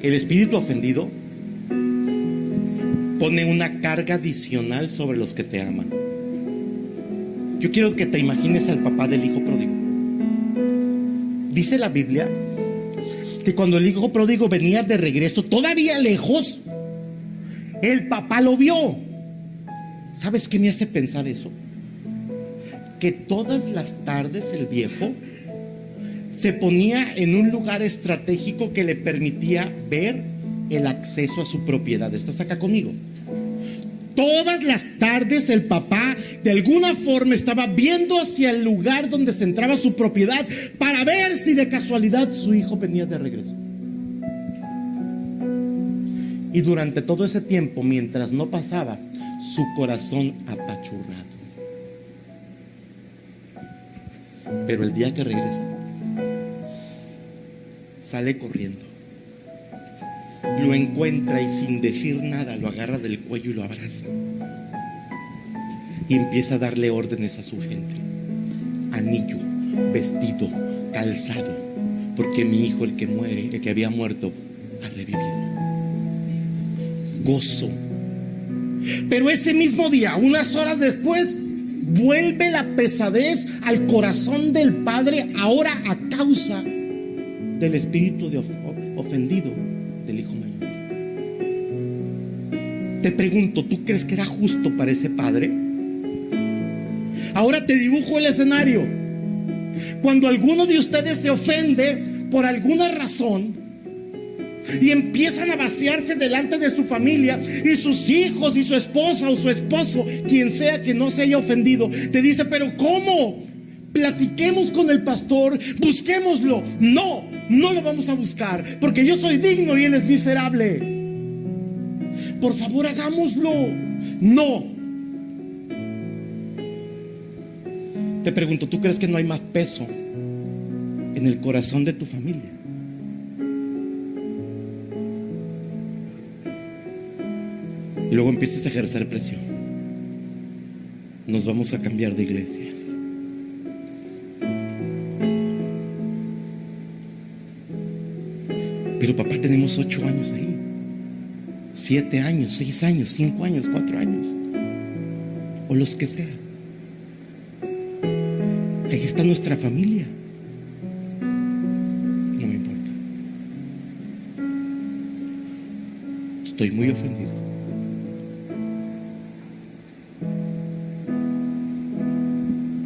[SPEAKER 1] El espíritu ofendido pone una carga adicional sobre los que te aman. Yo quiero que te imagines al papá del hijo pródigo. Dice la Biblia que cuando el hijo pródigo venía de regreso, todavía lejos, el papá lo vio. ¿Sabes qué me hace pensar eso? Que todas las tardes el viejo se ponía en un lugar estratégico que le permitía ver el acceso a su propiedad. ¿Estás acá conmigo? Todas las tardes el papá de alguna forma estaba viendo hacia el lugar donde se entraba su propiedad para ver si de casualidad su hijo venía de regreso. Y durante todo ese tiempo, mientras no pasaba, su corazón apachurrado. Pero el día que regresa, sale corriendo, lo encuentra y sin decir nada lo agarra del cuello y lo abraza, y empieza a darle órdenes a su gente: anillo, vestido, calzado, porque mi hijo, el que muere, el que había muerto, ha revivido. Gozo. Pero ese mismo día, unas horas después, vuelve la pesadez al corazón del padre, ahora a causa del espíritu ofendido del hijo mayor. Te pregunto, ¿tú crees que era justo para ese padre? Ahora te dibujo el escenario. Cuando alguno de ustedes se ofende por alguna razón y empiezan a vaciarse delante de su familia, y sus hijos y su esposa o su esposo, quien sea que no se haya ofendido, te dice: pero ¿cómo? Platiquemos con el pastor, busquémoslo. No lo vamos a buscar, porque yo soy digno y él es miserable. Por favor, hagámoslo. No. Te pregunto, ¿tú crees que no hay más peso en el corazón de tu familia? Y luego empiezas a ejercer presión. Nos vamos a cambiar de iglesia. Pero papá, tenemos 8 años ahí, 7 años, 6 años, 5 años, 4 años, o los que sea. Ahí está nuestra familia. No me importa. Estoy muy ofendido.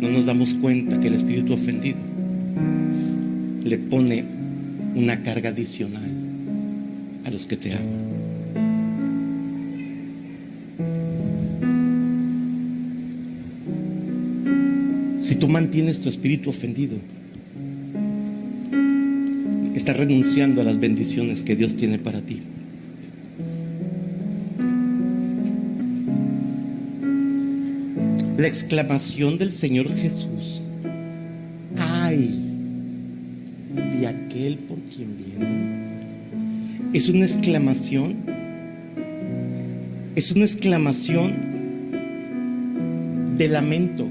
[SPEAKER 1] No nos damos cuenta que el espíritu ofendido le pone una carga adicional a los que te aman. Si tú mantienes tu espíritu ofendido, estás renunciando a las bendiciones que Dios tiene para ti. La exclamación del Señor Jesús: ¡ay de aquel por quien viene! Es una exclamación, de lamento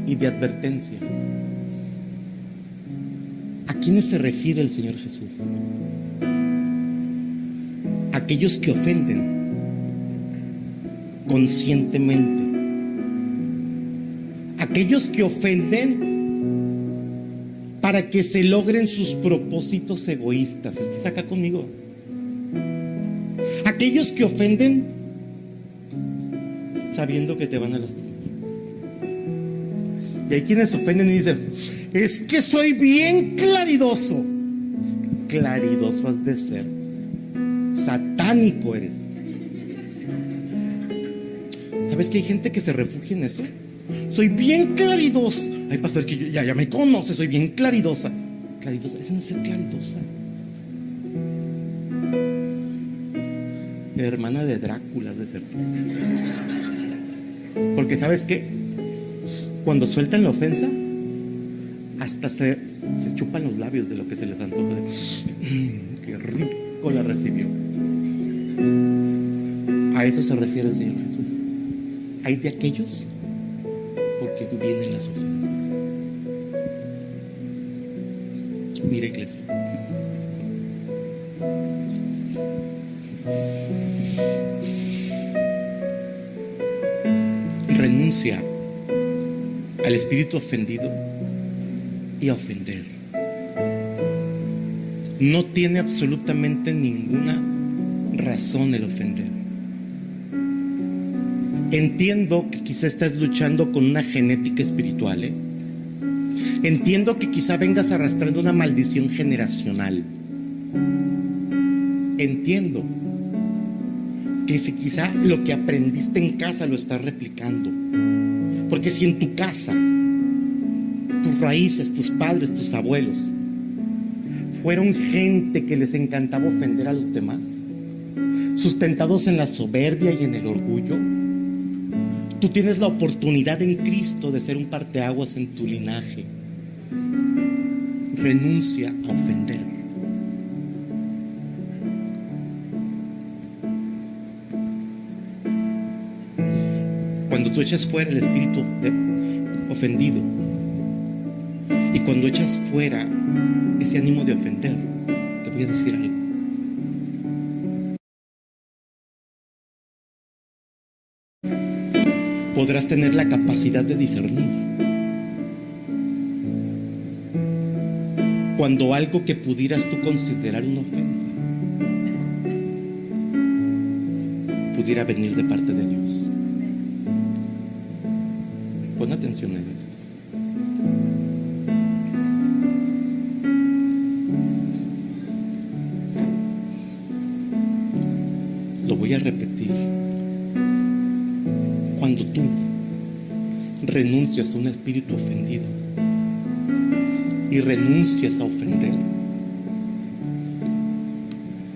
[SPEAKER 1] y de advertencia. ¿A quiénes se refiere el Señor Jesús? Aquellos que ofenden conscientemente, aquellos que ofenden para que se logren sus propósitos egoístas. ¿Estás acá conmigo? Aquellos que ofenden sabiendo que te van a lastimar. Y hay quienes ofenden y dicen: es que soy bien claridoso. Claridoso has de ser. Satánico eres. ¿Sabes que hay gente que se refugia en eso? Soy bien claridoso. Ay, pastor, que ya me conoce, soy bien claridosa. Claridosa, eso no es ser claridosa. Hermana de Drácula has de ser. Porque ¿sabes qué? Cuando sueltan la ofensa, hasta se chupan los labios de lo que se les antoja. Qué rico la recibió. A eso se refiere el Señor Jesús. Hay de aquellos porque vienen las ofensas. Mira, iglesia, renuncia al espíritu ofendido y a ofender. No tiene absolutamente ninguna razón el ofender. Entiendo que quizá estés luchando con una genética espiritual, ¿eh? Entiendo que quizá vengas arrastrando una maldición generacional. Entiendo que si quizá lo que aprendiste en casa lo estás replicando. Porque si en tu casa, tus raíces, tus padres, tus abuelos fueron gente que les encantaba ofender a los demás, sustentados en la soberbia y en el orgullo, tú tienes la oportunidad en Cristo de ser un parteaguas en tu linaje. Renuncia a ofender. Cuando tú echas fuera el espíritu ofendido y cuando echas fuera ese ánimo de ofender, te voy a decir algo. Podrás tener la capacidad de discernir cuando algo que pudieras tú considerar una ofensa pudiera venir de parte de Dios. Pon atención a esto. Lo voy a repetir. Cuando tú renuncias a un espíritu ofendido y renuncias a ofender,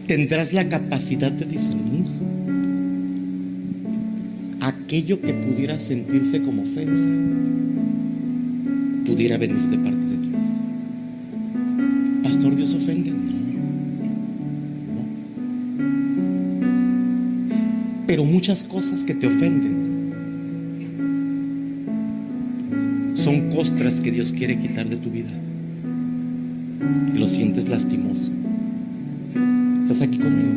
[SPEAKER 1] tendrás la capacidad de discernir aquello que pudiera sentirse como ofensa, pudiera venir de parte de Dios. Pastor, ¿Dios ofende? No. Pero muchas cosas que te ofenden son costras que Dios quiere quitar de tu vida. Y lo sientes lastimoso. ¿Estás aquí conmigo?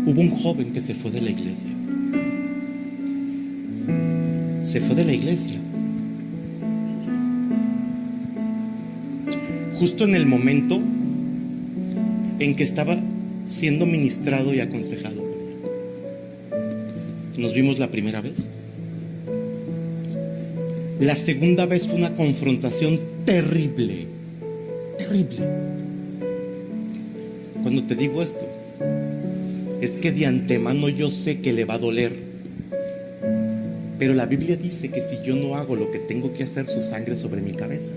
[SPEAKER 1] Hubo un joven que se fue de la iglesia. Se fue de la iglesia justo en el momento en que estaba siendo ministrado y aconsejado. Nos vimos la primera vez. La segunda vez fue una confrontación terrible. Terrible. Cuando te digo esto, es que de antemano yo sé que le va a doler Pero la Biblia dice que si yo no hago lo que tengo que hacer, su sangre sobre mi cabeza.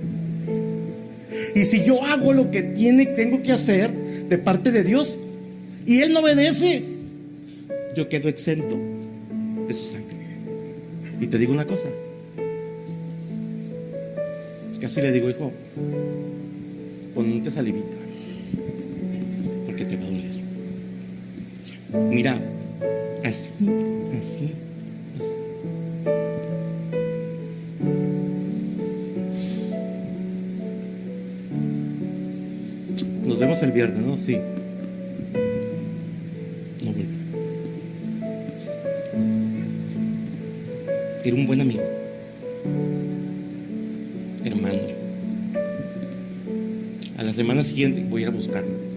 [SPEAKER 1] Y si yo hago lo que tengo que hacer de parte de Dios y Él no obedece, yo quedo exento de su sangre. Y te digo una cosa, casi le digo: hijo, ponte salivita, porque te va a doler. Mira, así. Nos vemos el viernes, ¿no? Sí. No vuelve. Era un buen amigo, hermano. A la semana siguiente voy a ir a buscarlo.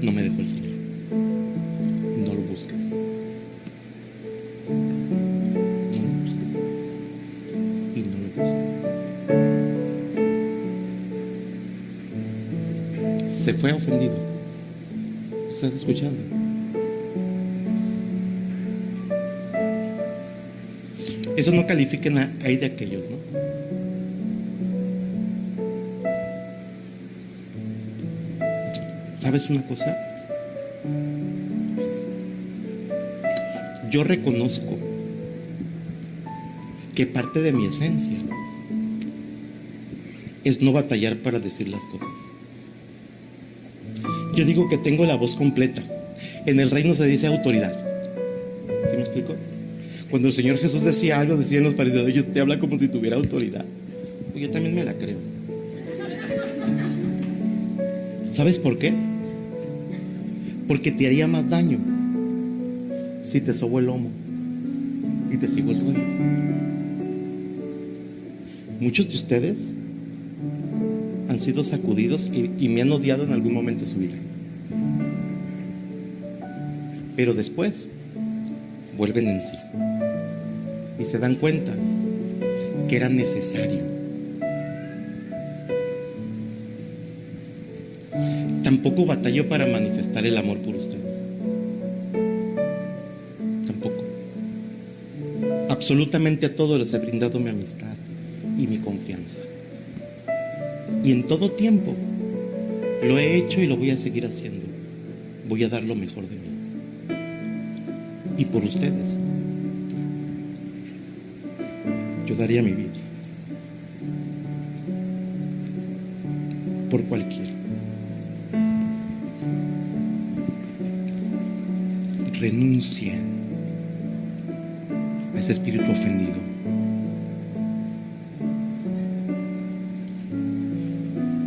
[SPEAKER 1] No me dejó el Señor. No lo busques. No lo busques. Y no lo busques. Se fue ofendido. ¿Estás escuchando? Eso no califiquen ahí de aquellos, ¿no? ¿Sabes una cosa? Yo reconozco que parte de mi esencia es no batallar para decir las cosas. Yo digo que tengo la voz completa. En el reino se dice autoridad. ¿Sí me explico? Cuando el Señor Jesús decía algo, decían los fariseos: oye, te habla como si tuviera autoridad. Pues yo también me la creo. ¿Sabes por qué? Porque te haría más daño si te sobo el lomo y te sigo el rollo. Muchos de ustedes han sido sacudidos y me han odiado en algún momento de su vida. Pero después vuelven en sí y se dan cuenta que era necesario. Tampoco batalló para manifestar el amor por ustedes. Tampoco. Absolutamente a todos les he brindado mi amistad y mi confianza. Y en todo tiempo lo he hecho y lo voy a seguir haciendo. Voy a dar lo mejor de mí. Y por ustedes yo daría mi vida. Por cualquiera. Renuncien a ese espíritu ofendido.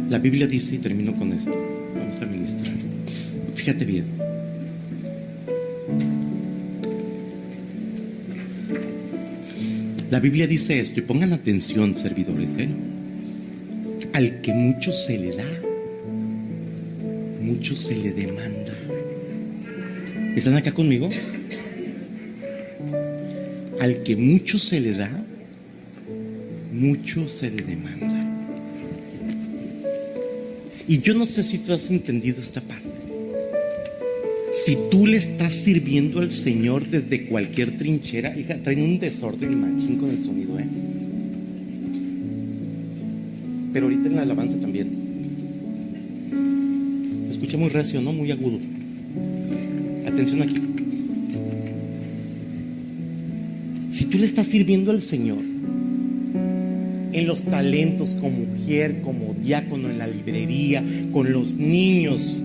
[SPEAKER 1] La Biblia dice, y termino con esto, vamos a ministrar. Fíjate bien. La Biblia dice esto, y pongan atención, servidores, al que mucho se le da, mucho se le demanda. ¿Están acá conmigo? Al que mucho se le da, mucho se le demanda. Y yo no sé si tú has entendido esta parte. Si tú le estás sirviendo al Señor desde cualquier trinchera, hija, traen un desorden machín con el sonido, pero ahorita en la alabanza también. Se escucha muy recio, ¿no? Muy agudo. Atención aquí. Si tú le estás sirviendo al Señor en los talentos, como mujer, como diácono, en la librería, con los niños,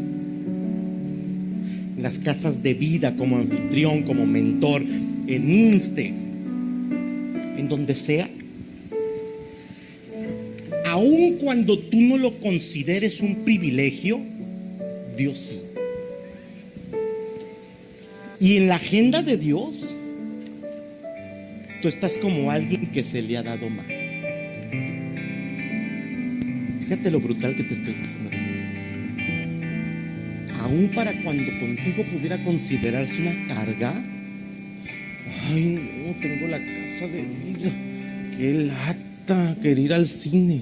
[SPEAKER 1] en las casas de vida, como anfitrión, como mentor, en INSTE, en donde sea, aun cuando tú no lo consideres un privilegio, Dios sí. Y en la agenda de Dios, tú estás como alguien que se le ha dado más. Fíjate lo brutal que te estoy diciendo. Aún para cuando contigo pudiera considerarse una carga. Ay, no, tengo la casa de vida. Qué lata querer ir al cine.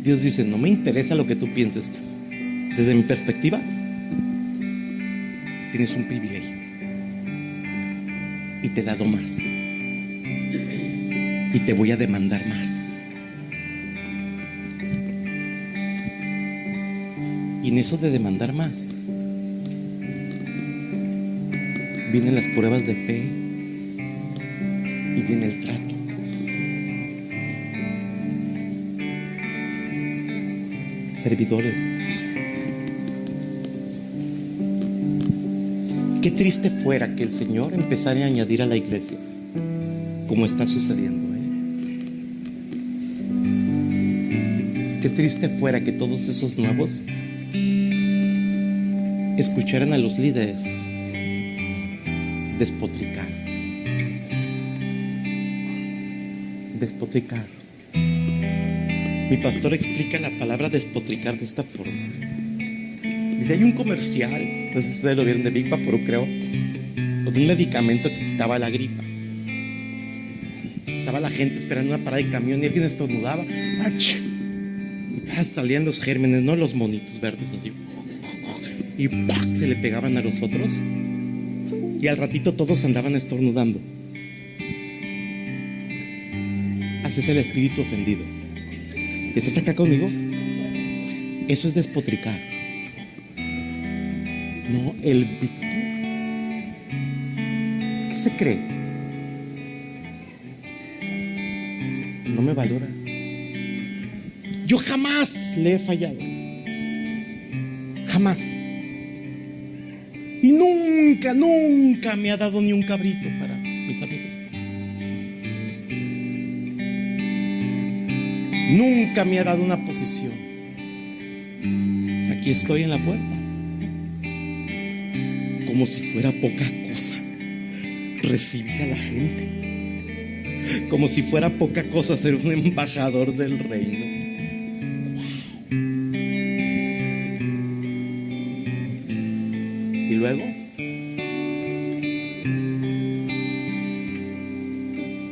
[SPEAKER 1] Dios dice, no me interesa lo que tú pienses. Desde mi perspectiva, tienes un privilegio y te he dado más y te voy a demandar más. Y en eso de demandar más vienen las pruebas de fe y viene el trato. Servidores, qué triste fuera que el Señor empezara a añadir a la iglesia, como está sucediendo, Qué triste fuera que todos esos nuevos escucharan a los líderes despotricar. Mi pastor explica la palabra despotricar de esta forma. Dice, hay un comercial, no sé si ustedes lo vieron, de Big Vaporub, creo, o de un medicamento que quitaba la gripa. Estaba la gente esperando una parada de camión y alguien estornudaba, ¡ach! Y salían los gérmenes, no los monitos verdes así, y ¡pac! Se le pegaban a los otros y al ratito todos andaban estornudando. Así es el espíritu ofendido. ¿Estás acá conmigo? Eso es despotricar. No, el Víctor, ¿qué se cree? No me valora. Yo jamás le he fallado. Jamás. Y nunca me ha dado ni un cabrito para mis amigos. Nunca me ha dado una posición. Aquí estoy en la puerta. Como si fuera poca cosa recibir a la gente. Como si fuera poca cosa ser un embajador del reino. Y luego,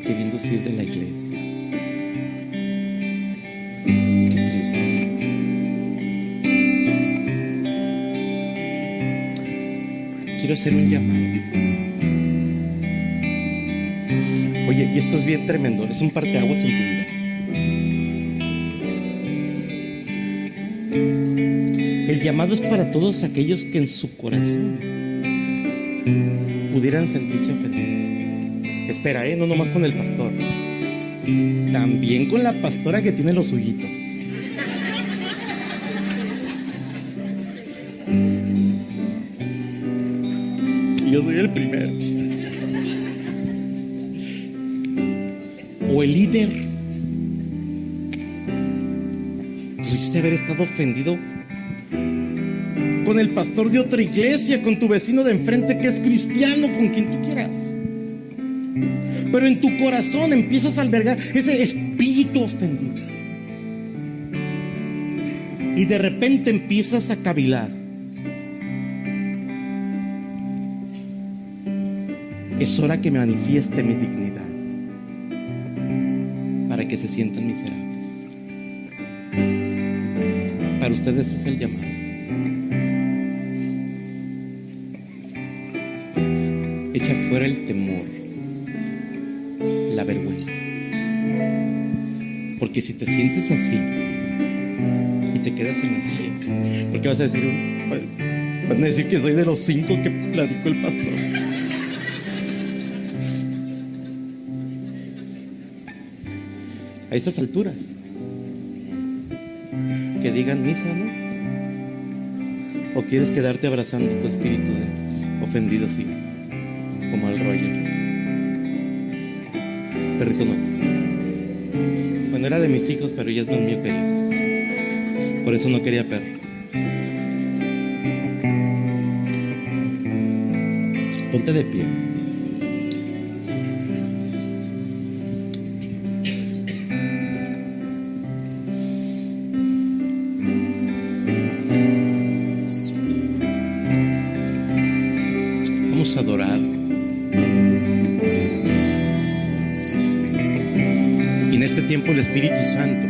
[SPEAKER 1] queriéndose ir de la iglesia. Qué triste. Quiero hacer un llamado. Oye, y esto es bien tremendo, es un parteaguas en tu vida. El llamado es para todos aquellos que en su corazón pudieran sentirse ofendidos. Espera, no nomás con el pastor, también con la pastora que tiene lo suyito. Yo soy el primero. O el líder. Pudiste haber estado ofendido con el pastor de otra iglesia, con tu vecino de enfrente que es cristiano, con quien tú quieras. Pero en tu corazón empiezas a albergar ese espíritu ofendido. Y de repente empiezas a cavilar. Es hora que me manifieste mi dignidad para que se sientan miserables. Para ustedes es el llamado. Echa fuera el temor, la vergüenza. Porque si te sientes así y te quedas en la silla, porque vas a decir, van a decir que soy de los 5 que platicó el pastor. A estas alturas, que digan misa, ¿no? ¿O quieres quedarte abrazando tu espíritu de ofendido así, como al Roger, perrito nuestro? Bueno, era de mis hijos, pero ya es más mío que ellos. Por eso no quería perro. Ponte de pie. Vamos a adorar. Y en este tiempo el Espíritu Santo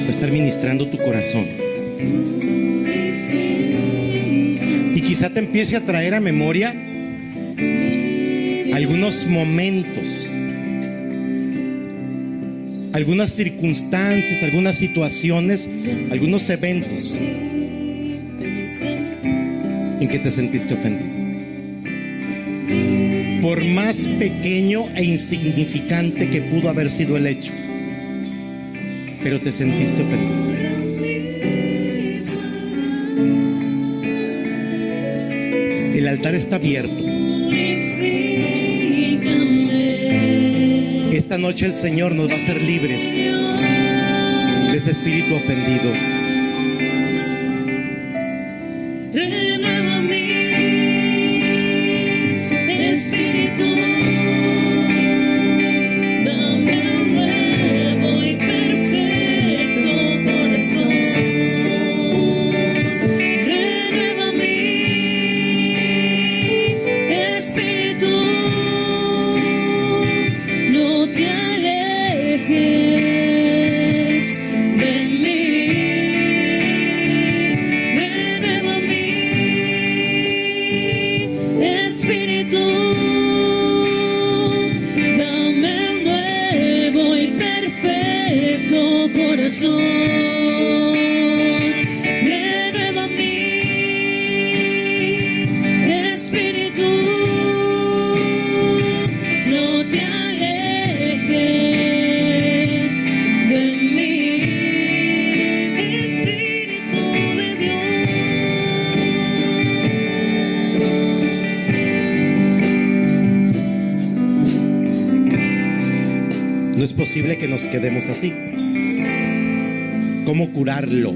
[SPEAKER 1] va a estar ministrando ministrando tu corazón. Y quizá te empiece a traer a memoria algunos momentos, algunas circunstancias, algunas situaciones, algunos eventos en que te sentiste ofendido. Por más pequeño e insignificante que pudo haber sido el hecho, pero te sentiste ofendido. El altar está abierto. Esta noche el Señor nos va a hacer libres de este espíritu ofendido.
[SPEAKER 2] Renueva mi espíritu, dame un nuevo y perfecto corazón. Renueva mi espíritu, no te alejes de mí. Renueva mi espíritu, dame un nuevo y perfecto corazón. Renueva mi espíritu, no te alejes de mí. Espíritu de Dios.
[SPEAKER 1] No es posible que nos quedemos así. ¿Cómo curarlo?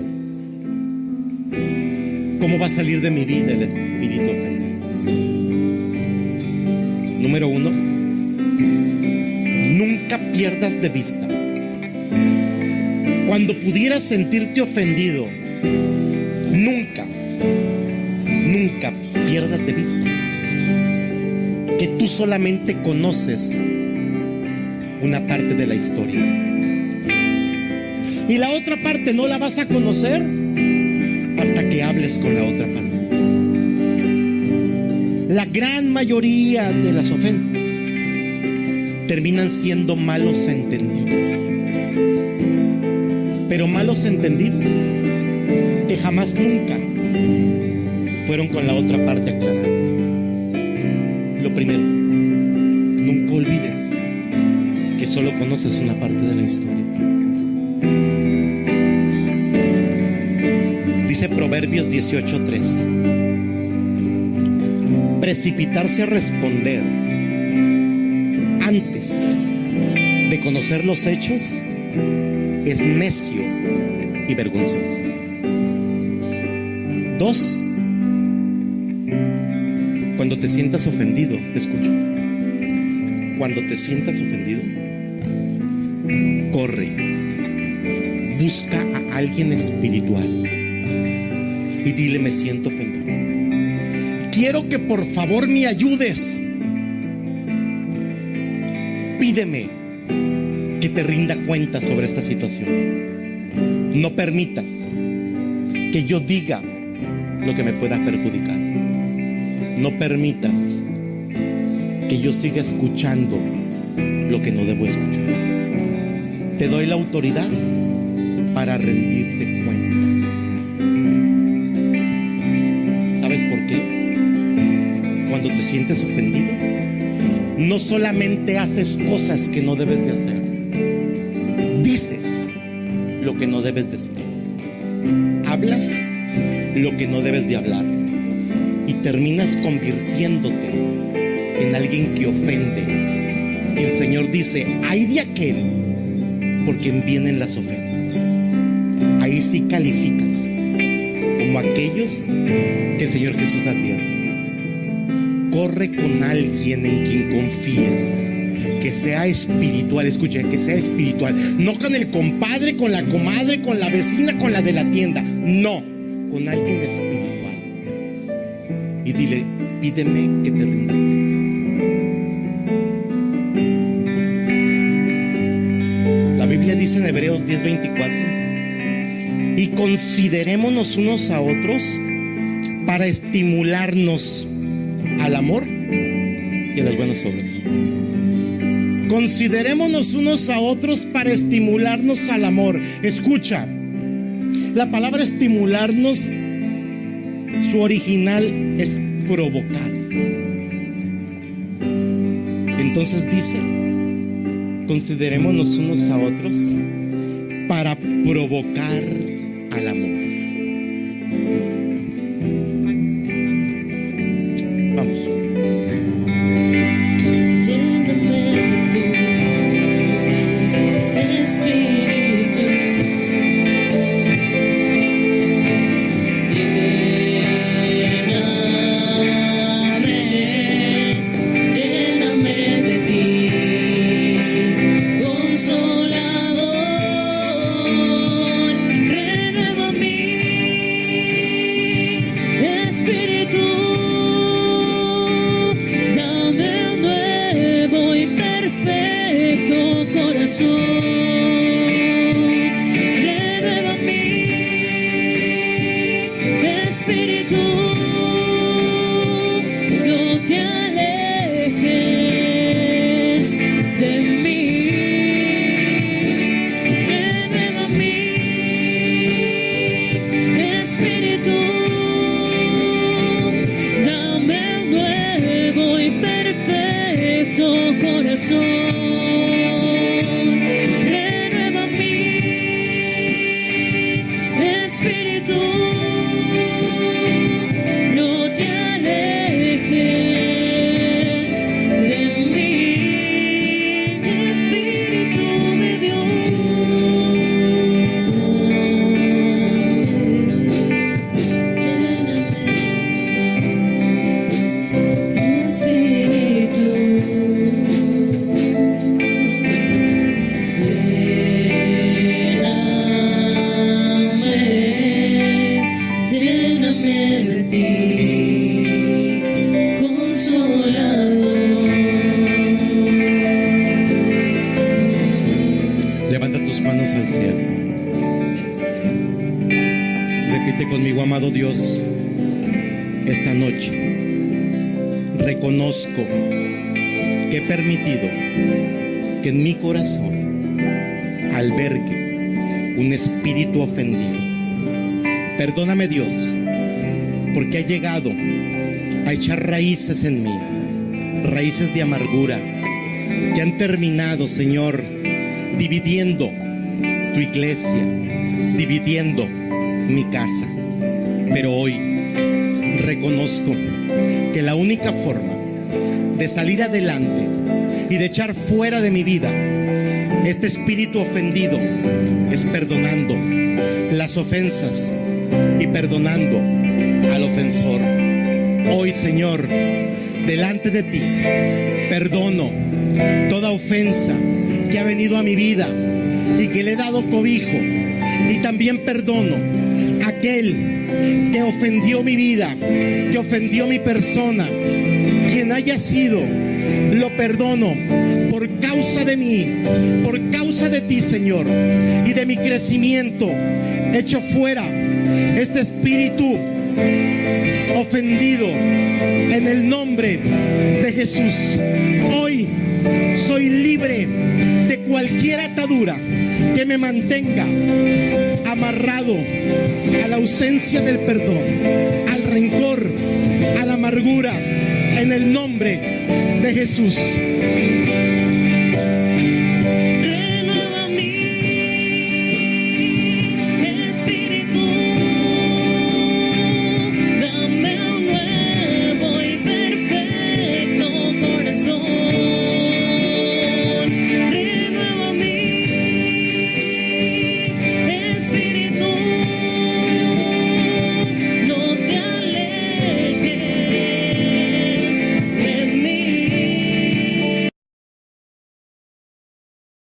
[SPEAKER 1] ¿Cómo va a salir de mi vida el espíritu ofendido? Número 1, nunca pierdas de vista. Cuando pudieras sentirte ofendido, nunca pierdas de vista que tú solamente conoces una parte de la historia. Y la otra parte no la vas a conocer hasta que hables con la otra parte. La gran mayoría de las ofensas terminan siendo malos entendidos. Pero malos entendidos que jamás nunca fueron con la otra parte aclarada. Lo primero, nunca olvides que solo conoces una parte de la historia. Dice Proverbios 18:13: precipitarse a responder antes de conocer los hechos es necio y vergonzoso. 2, cuando te sientas ofendido, escucha, cuando te sientas ofendido, corre, busca a alguien espiritual y dile: me siento ofendido, quiero que por favor me ayudes, pídeme que te rinda cuenta sobre esta situación. No permitas que yo diga lo que me pueda perjudicar. No permitas que yo siga escuchando lo que no debo escuchar. Te doy la autoridad para rendirte cuentas. ¿Sabes por qué? Cuando te sientes ofendido, no solamente haces cosas que no debes de hacer, dices lo que no debes decir, hablas lo que no debes de hablar y terminas convirtiéndote en alguien que ofende. Y el Señor dice: ay de aquel por quien vienen las ofensas. Ahí sí calificas como aquellos que el Señor Jesús advierte. Corre con alguien en quien confíes, que sea espiritual. Escuchen, que sea espiritual. No con el compadre, con la comadre, con la vecina, con la de la tienda. No, con alguien espiritual. Y dile: pídeme que te rinda cuentas. La Biblia dice en Hebreos 10:24 y considerémonos unos a otros para estimularnos al amor y a las buenas obras. Considerémonos unos a otros para estimularnos al amor. Escucha, la palabra estimularnos, su original es provocar. Entonces dice, considerémonos unos a otros para provocar al amor. Vamos.
[SPEAKER 2] Lléname de tu espíritu. Lléname de ti, Consolador. Renueva mi espíritu. Dame un nuevo y perfecto corazón. Renueva mi espíritu. No te alejes de mí. Renueva mi espíritu. Dame un nuevo y perfecto corazón. Renueva mi espíritu. No te alejes de mí. Espíritu de Dios. Lléname de ti, Consolador.
[SPEAKER 1] Levanta tus manos al cielo. Repite conmigo, amado Dios, esta noche reconozco que he permitido que en mi corazón albergue un espíritu ofendido. Perdóname, Dios, porque ha llegado a echar raíces en mí, raíces de amargura, que han terminado, Señor, dividiendo tu iglesia, dividiendo mi casa. Pero hoy reconozco que la única forma de salir adelante y de echar fuera de mi vida este espíritu ofendido es perdonando las ofensas y perdonando al ofensor. Hoy, Señor, delante de ti, perdono toda ofensa que ha venido a mi vida y que le he dado cobijo. Y también perdono aquel que ofendió mi vida, que ofendió mi persona. Quien haya sido, lo perdono por causa de mí, por causa de ti, Señor, y de mi crecimiento. Echo fuera este espíritu ofendido en el nombre de Jesús. Hoy soy libre de cualquier atadura que me mantenga amarrado a la ausencia del perdón, al rencor, a la amargura, en el nombre de Jesús.